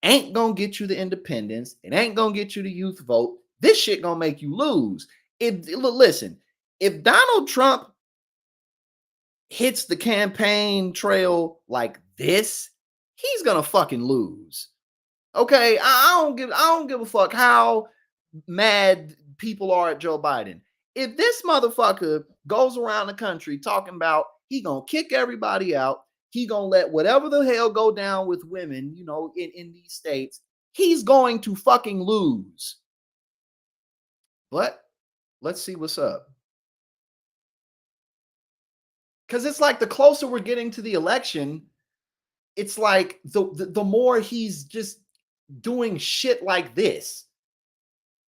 ain't gonna get you the independents. It ain't gonna get you the youth vote. This shit gonna make you lose. Listen, if Donald Trump hits the campaign trail like this, he's gonna fucking lose. Okay, I don't give a fuck how mad people are at Joe Biden. If this motherfucker goes around the country talking about he gonna kick everybody out, he gonna let whatever the hell go down with women, you know, in these states, he's going to fucking lose. But let's see what's up. Because it's like the closer we're getting to the election, it's like the more he's just doing shit like this.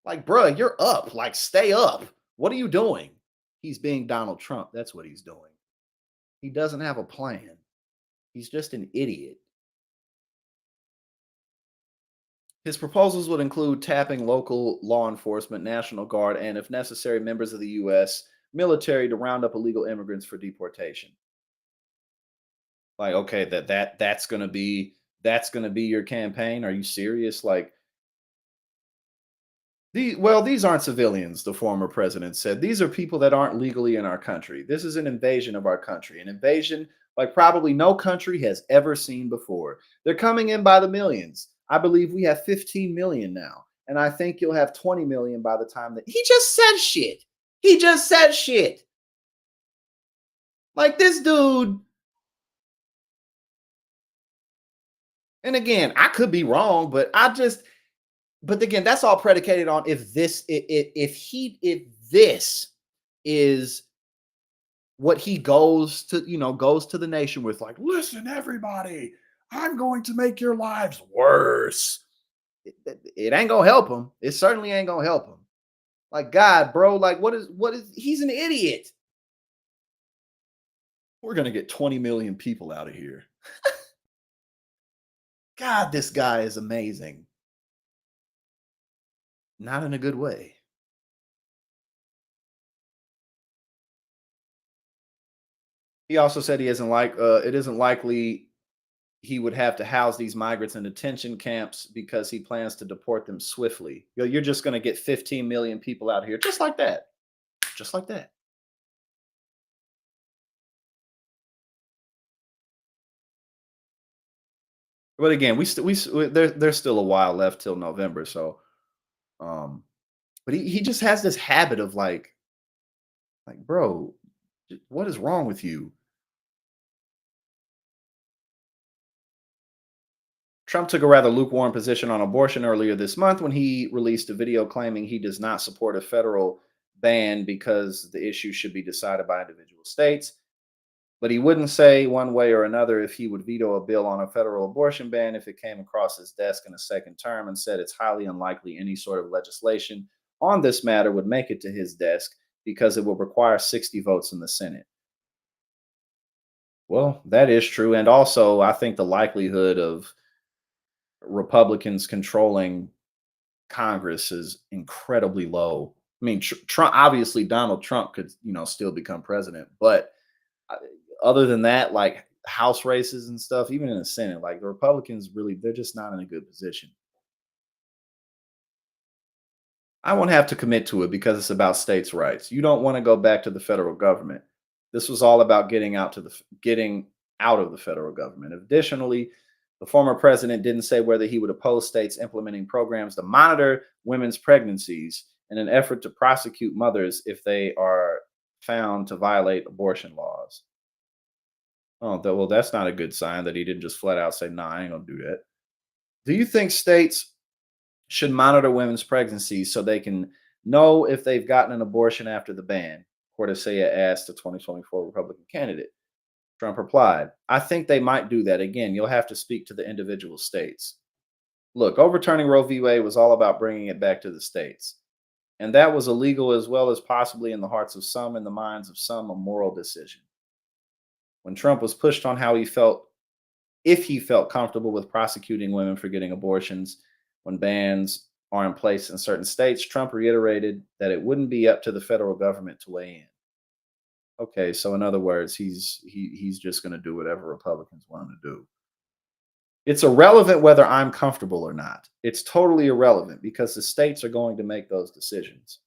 Like, bruh, you're up. Like, stay up. What are you doing? He's being Donald Trump. That's what he's doing. He doesn't have a plan. He's just an idiot. His proposals would include tapping local law enforcement, National Guard, and, if necessary, members of the U.S. military to round up illegal immigrants for deportation. Like, okay, that's gonna be your campaign? Are you serious? Like, these aren't civilians, the former president said. These are people that aren't legally in our country. This is an invasion of our country, an invasion like probably no country has ever seen before. They're coming in by the millions. I believe we have 15 million now, and I think you'll have 20 million by the time that he just said shit. He just said shit. Like this dude. And again, I could be wrong, but again, that's all predicated on if this is what he goes to the nation with, like, listen, everybody, I'm going to make your lives worse. It ain't gonna help him. It certainly ain't gonna help him. Like, God, bro, like what is he's an idiot. We're gonna get 20 million people out of here. God, this guy is amazing. Not in a good way. He also said it isn't likely he would have to house these migrants in detention camps because he plans to deport them swiftly. You're just going to get 15 million people out here just like that. Just like that. But again, there's still a while left till November, so but he just has this habit of like, bro, what is wrong with you? Trump took a rather lukewarm position on abortion earlier this month when he released a video claiming he does not support a federal ban because the issue should be decided by individual states. But he wouldn't say one way or another if he would veto a bill on a federal abortion ban if it came across his desk in a second term, and said it's highly unlikely any sort of legislation on this matter would make it to his desk because it will require 60 votes in the Senate. Well, that is true. And also, I think the likelihood of Republicans controlling Congress is incredibly low. I mean, Trump, obviously Donald Trump could, still become president, but other than that, like House races and stuff, even in the Senate, like the Republicans they're just not in a good position. I won't have to commit to it because it's about states' rights. You don't want to go back to the federal government. This was all about getting out of the federal government. Additionally, the former president didn't say whether he would oppose states implementing programs to monitor women's pregnancies in an effort to prosecute mothers if they are found to violate abortion laws. Oh, well, that's not a good sign that he didn't just flat out say, "Nah, I ain't gonna do that." Do you think states should monitor women's pregnancies so they can know if they've gotten an abortion after the ban? Cortesea asked the 2024 Republican candidate. Trump replied, "I think they might do that. Again, you'll have to speak to the individual states. Look, overturning Roe v. Wade was all about bringing it back to the states. And that was illegal as well as possibly in the hearts of some and the minds of some a moral decision. When Trump was pushed on how he felt, if he felt comfortable with prosecuting women for getting abortions when bans are in place in certain states, Trump reiterated that it wouldn't be up to the federal government to weigh in. Okay, so in other words, he's just going to do whatever Republicans want him to do. It's irrelevant whether I'm comfortable or not. It's totally irrelevant because the states are going to make those decisions.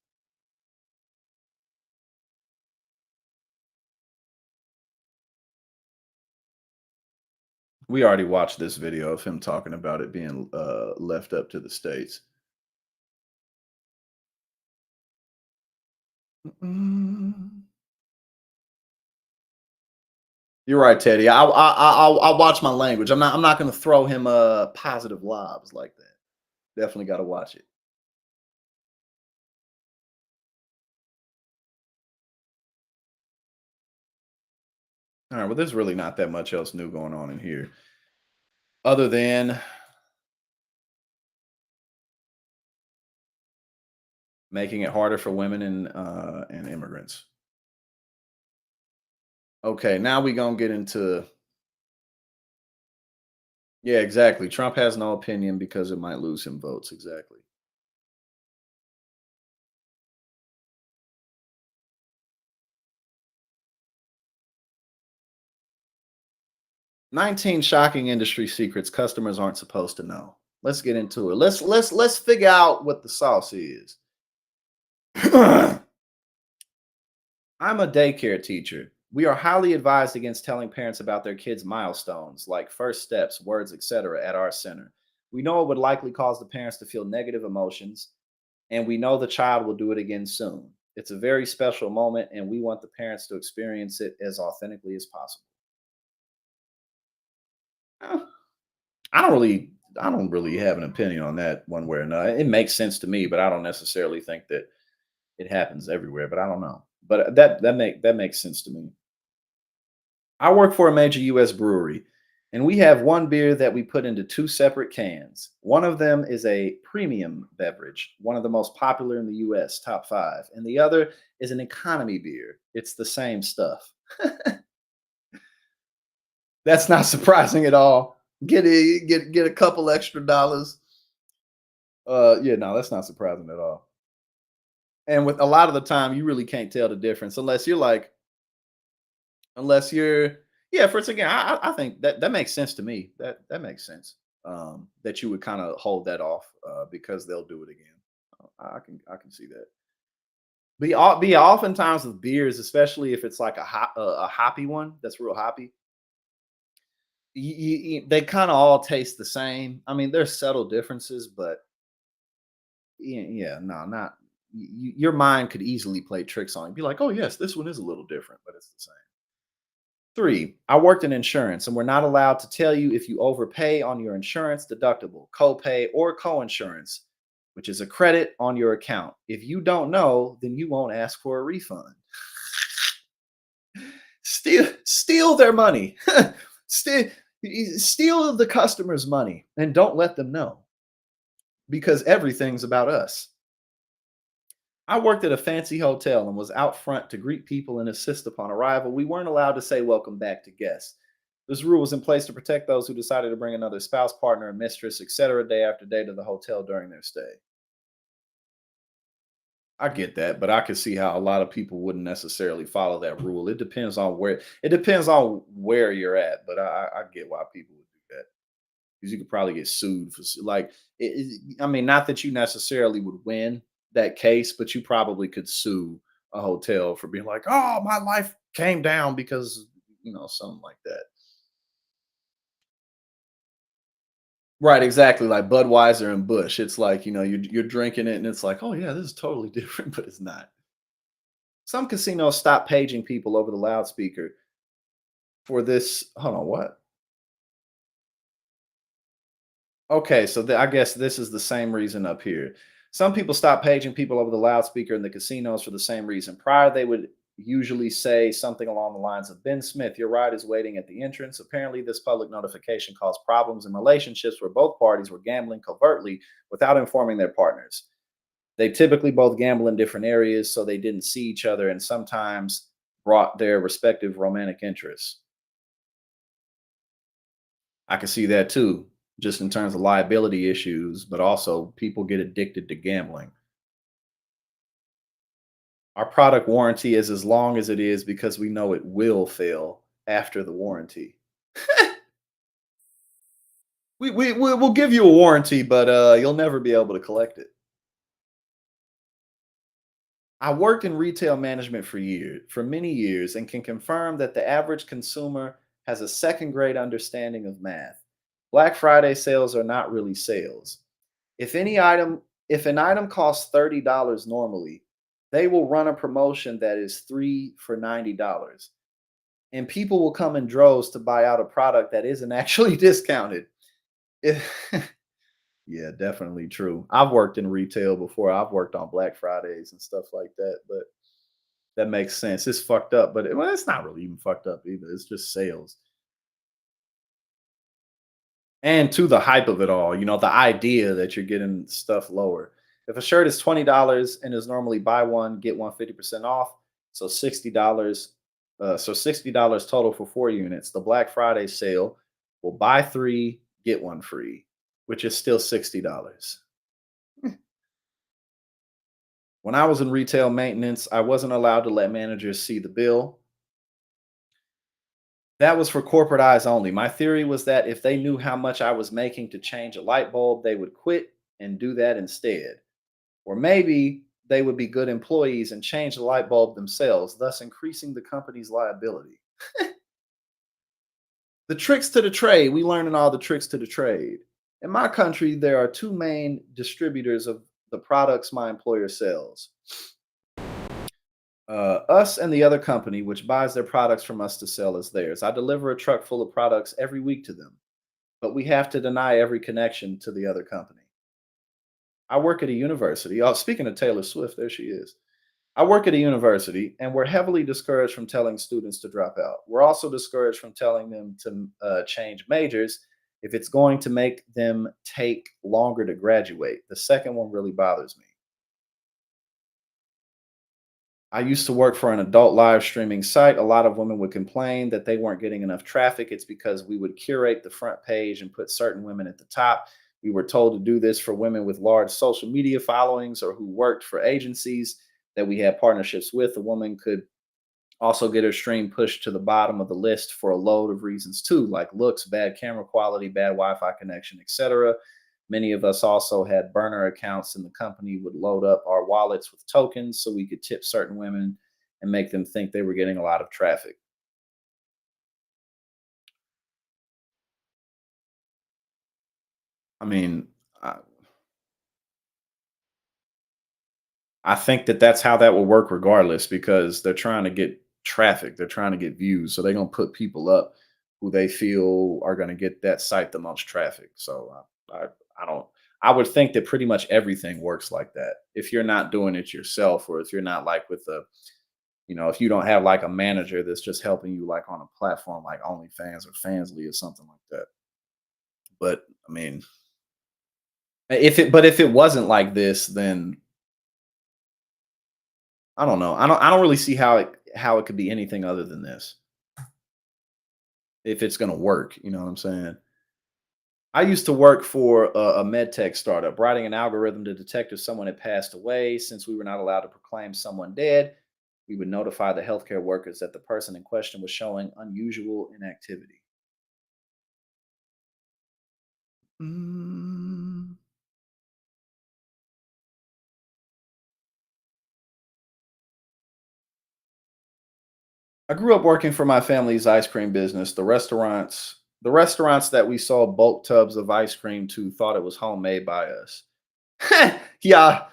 We already watched this video of him talking about it being left up to the states. You're right, Teddy. I'll watch my language. I'm not going to throw him positive lobs like that. Definitely got to watch it. All right. Well, there's really not that much else new going on in here, other than making it harder for women and immigrants. Okay, now we're gonna get into. Yeah, exactly. Trump has no opinion because it might lose him votes. Exactly. "19 shocking industry secrets customers aren't supposed to know." Let's get into it. Let's figure out what the sauce is. I'm a daycare teacher. We are highly advised against telling parents about their kids' milestones, like first steps, words, etc., at our center. We know it would likely cause the parents to feel negative emotions, and we know the child will do it again soon. It's a very special moment, and we want the parents to experience it as authentically as possible. Uh, I don't really have an opinion on that one way or another. It makes sense to me, but I don't necessarily think that it happens everywhere. But I don't know. But that makes sense to me. I work for a major U.S. brewery, and we have one beer that we put into two separate cans. One of them is a premium beverage, one of the most popular in the U.S., top 5, and the other is an economy beer. It's the same stuff. That's not surprising at all. Get a couple extra dollars. Yeah, no, that's not surprising at all. And with a lot of the time, you really can't tell the difference unless you're like, unless you're, yeah. First again, I think that makes sense to me. That makes sense. That you would kind of hold that off because they'll do it again. I can see that. Be oftentimes with beers, especially if it's like a hoppy one that's real hoppy. They kind of all taste the same. I mean, there's subtle differences, but yeah, no, not your mind could easily play tricks on you. Be like, oh yes, this one is a little different, but it's the same. 3, I worked in insurance, and we're not allowed to tell you if you overpay on your insurance deductible, copay, or coinsurance, which is a credit on your account. If you don't know, then you won't ask for a refund. Steal their money. Steal the customer's money and don't let them know because everything's about us. I worked at a fancy hotel and was out front to greet people and assist upon arrival. We weren't allowed to say welcome back to guests. This rule was in place to protect those who decided to bring another spouse, partner, and mistress, etc., day after day to the hotel during their stay. I get that, but I could see how a lot of people wouldn't necessarily follow that rule. It depends on where you're at, but I get why people would do that because you could probably get sued for like. I mean, not that you necessarily would win that case, but you probably could sue a hotel for being like, "Oh, my life came down because something like that." Right, exactly. Like Budweiser and Bush. It's like, you're drinking it and it's like, oh yeah, this is totally different, but it's not. Some casinos stop paging people over the loudspeaker for this. Hold on, what? Okay, so I guess this is the same reason up here. Some people stop paging people over the loudspeaker in the casinos for the same reason. Prior, they would usually say something along the lines of, "Ben Smith, your ride is waiting at the entrance." Apparently, this public notification caused problems in relationships where both parties were gambling covertly without informing their partners. They typically both gamble in different areas, so they didn't see each other and sometimes brought their respective romantic interests. I can see that too, just in terms of liability issues, but also people get addicted to gambling. Our product warranty is as long as it is because we know it will fail after the warranty. We'll give you a warranty, but you'll never be able to collect it. I worked in retail management for many years, and can confirm that the average consumer has a second grade understanding of math. Black Friday sales are not really sales. If any item, if an item costs $30 normally, they will run a promotion that is three for $90. And people will come in droves to buy out a product that isn't actually discounted. If- yeah, definitely true. I've worked in retail before. I've worked on Black Fridays and stuff like that, but that makes sense. It's fucked up, but well, it's not really even fucked up either. It's just sales. And to the hype of it all, the idea that you're getting stuff lower. If a shirt is $20 and is normally buy one, get one 50% off, so $60, $60 total for 4 units. The Black Friday sale will buy three, get one free, which is still $60. When I was in retail maintenance, I wasn't allowed to let managers see the bill. That was for corporate eyes only. My theory was that if they knew how much I was making to change a light bulb, they would quit and do that instead. Or maybe they would be good employees and change the light bulb themselves, thus increasing the company's liability. The tricks to the trade. We learning all the tricks to the trade. In my country, there are two main distributors of the products my employer sells. Us and the other company, which buys their products from us to sell as theirs. I deliver a truck full of products every week to them, but we have to deny every connection to the other company. I work at a university. Oh, speaking of Taylor Swift, there she is. I work at a university, and we're heavily discouraged from telling students to drop out. We're also discouraged from telling them to change majors if it's going to make them take longer to graduate. The second one really bothers me. I used to work for an adult live streaming site. A lot of women would complain that they weren't getting enough traffic. It's because we would curate the front page and put certain women at the top. We were told to do this for women with large social media followings or who worked for agencies that we had partnerships with. A woman could also get her stream pushed to the bottom of the list for a load of reasons too, like looks, bad camera quality, bad Wi-Fi connection, etc. Many of us also had burner accounts, and the company would load up our wallets with tokens so we could tip certain women and make them think they were getting a lot of traffic. I mean, I think that that's how that will work regardless, because they're trying to get traffic, they're trying to get views, so they're gonna put people up who they feel are gonna get that site the most traffic. So I don't. I would think that pretty much everything works like that. If you're not doing it yourself, or if you're not like with a, if you don't have like a manager that's just helping you like on a platform like OnlyFans or Fansly or something like that. But I mean, if it wasn't like this, then I don't know. I don't really see how it could be anything other than this. If it's gonna work, you know what I'm saying? I used to work for a med tech startup, writing an algorithm to detect if someone had passed away. Since we were not allowed to proclaim someone dead, we would notify the healthcare workers that the person in question was showing unusual inactivity. Mm. I grew up working for my family's ice cream business. The restaurants that we sold bulk tubs of ice cream to thought it was homemade by us. Yeah.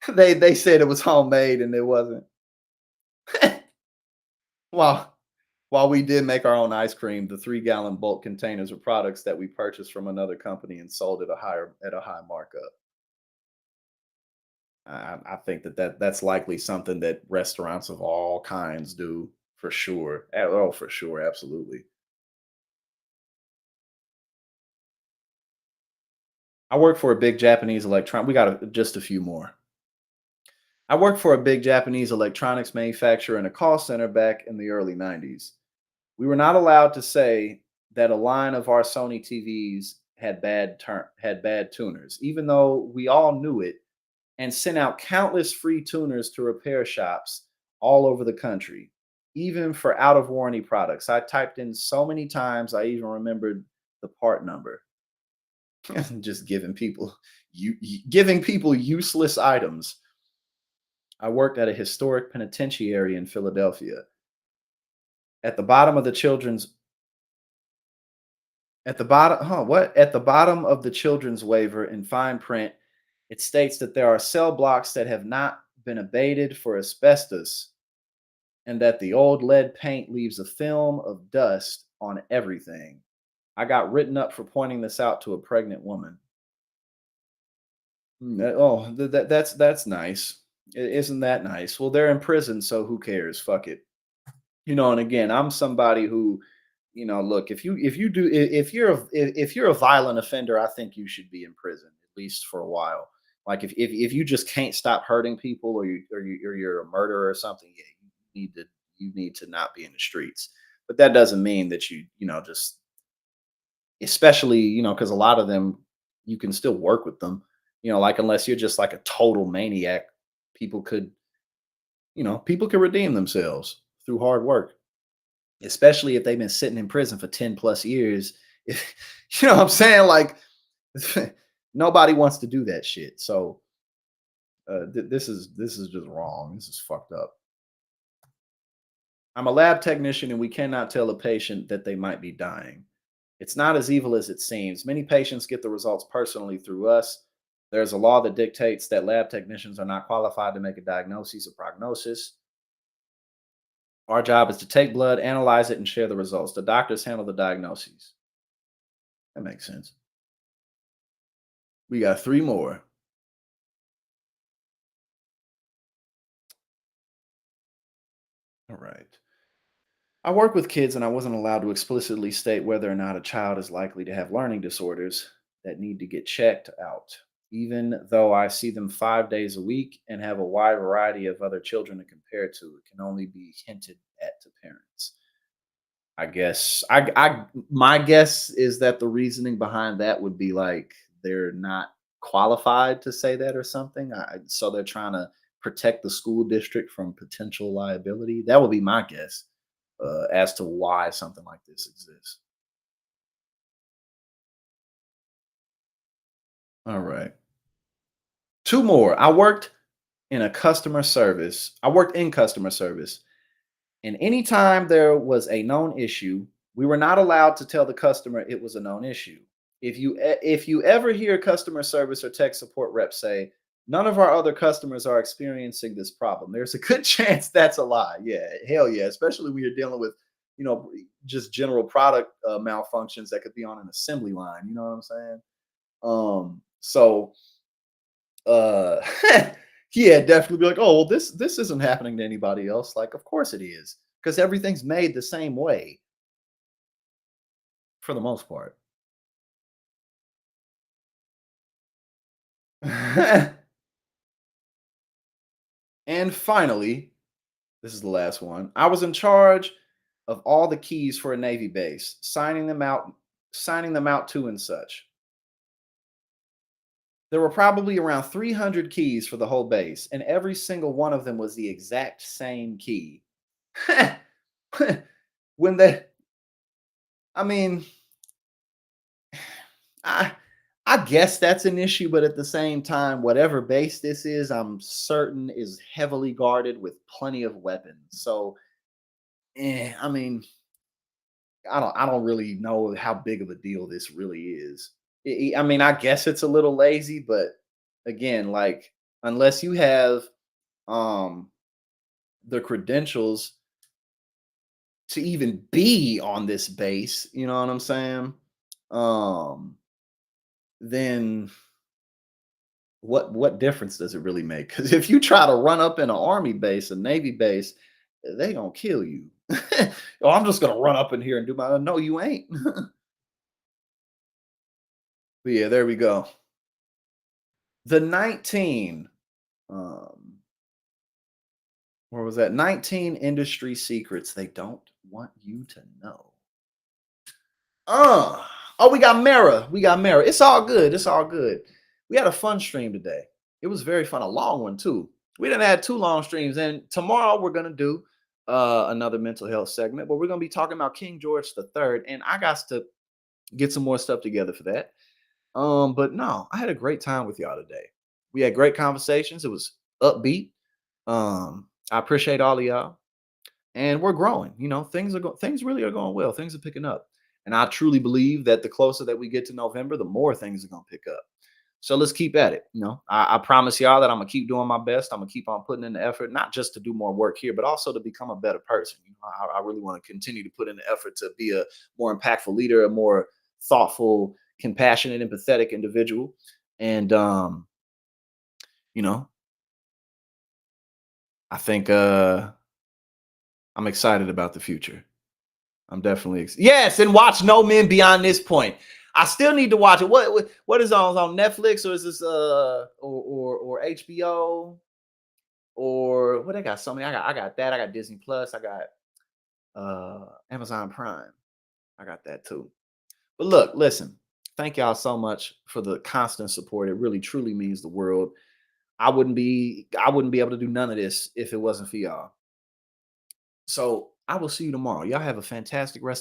They said it was homemade and it wasn't. While while we did make our own ice cream, the 3-gallon bulk containers of products that we purchased from another company and sold at a high markup. I think that's likely something that restaurants of all kinds do for sure. Oh, for sure, absolutely. I work for a big Japanese we got just a few more. I worked for a big Japanese electronics manufacturer in a call center back in the early 90s. We were not allowed to say that a line of our Sony TVs had bad tuners, even though we all knew it and sent out countless free tuners to repair shops all over the country, even for out of warranty products. I typed in so many times I even remembered the part number. Just giving people useless items. I worked at a historic penitentiary in Philadelphia. At the bottom of the children's At the bottom, what? At the bottom of the children's waiver in fine print, it states that there are cell blocks that have not been abated for asbestos and that the old lead paint leaves a film of dust on everything. I got written up for pointing this out to a pregnant woman. That's nice. Isn't that nice? Well, they're in prison, so who cares? Fuck it. And again, I'm somebody who, look, if you're a violent offender, I think you should be in prison at least for a while. Like if you just can't stop hurting people, or you're a murderer or something, yeah, you need to not be in the streets. But that doesn't mean that just, especially because a lot of them, you can still work with them. Like unless you're just like a total maniac, people could redeem themselves through hard work, especially if they've been sitting in prison for 10 plus years. If, you know what I'm saying? Like, nobody wants to do that shit. So this is just wrong. This is fucked up. I'm a lab technician and we cannot tell a patient that they might be dying. It's not as evil as it seems. Many patients get the results personally through us. There's a law that dictates that lab technicians are not qualified to make a diagnosis or prognosis. Our job is to take blood, analyze it, and share the results. The doctors handle the diagnoses. That makes sense. We got 3 more. All right. I work with kids and I wasn't allowed to explicitly state whether or not a child is likely to have learning disorders that need to get checked out, even though I see them 5 days a week and have a wide variety of other children to compare to. It can only be hinted at to parents. I guess my guess is that the reasoning behind that would be like they're not qualified to say that or something. So they're trying to protect the school district from potential liability. That would be my guess as to why something like this exists. All right. 2 more. I worked in customer service, and anytime there was a known issue, we were not allowed to tell the customer it was a known issue. If you ever hear customer service or tech support reps say, "None of our other customers are experiencing this problem," there's a good chance that's a lie. Yeah, hell yeah, especially when you're dealing with, just general product malfunctions that could be on an assembly line. You know what I'm saying? So yeah, definitely be like, "Oh, well, this isn't happening to anybody else." Like, of course it is, because everything's made the same way for the most part. And finally, this is the last one. I was in charge of all the keys for a Navy base, signing them out to and such. There were probably around 300 keys for the whole base, and every single one of them was the exact same key. when they, I mean, I guess that's an issue, but at the same time, whatever base this is, I'm certain is heavily guarded with plenty of weapons. So, I mean, I don't really know how big of a deal this really is. I mean, I guess it's a little lazy, but again, like unless you have um the credentials to even be on this base, you know what I'm saying? Um then what difference does it really make? Because if you try to run up in an army base, a navy base, they gonna kill you. Oh, I'm just gonna run up in here and do my no, you ain't. But yeah, there we go. The 19, where was that? 19 industry secrets they don't want you to know. Oh, we got Mara. We got Mara. It's all good. It's all good. We had a fun stream today. It was very fun. A long one, too. We didn't have 2 long streams. And tomorrow we're going to do another mental health segment, but we're going to be talking about King George III. And I got to get some more stuff together for that. But no, I had a great time with y'all today. We had great conversations. It was upbeat. I appreciate all of y'all. And we're growing. You know, things really are going well. Things are picking up. And I truly believe that the closer that we get to November, the more things are going to pick up. So let's keep at it. You know, I promise y'all that I'm going to keep doing my best. I'm going to keep on putting in the effort, not just to do more work here, but also to become a better person. You know, I really want to continue to put in the effort to be a more impactful leader, a more thoughtful, compassionate, empathetic individual. And, you know, I think I'm excited about the future. I'm definitely yes, and watch No Men Beyond This Point. I still need to watch it. What is on Netflix, or is this or HBO, or what? I got so many. I got that. I got Disney Plus. I got Amazon Prime. I got that too. But look, listen. Thank y'all so much for the constant support. It really truly means the world. I wouldn't be able to do none of this if it wasn't for y'all. So I will see you tomorrow. Y'all have a fantastic rest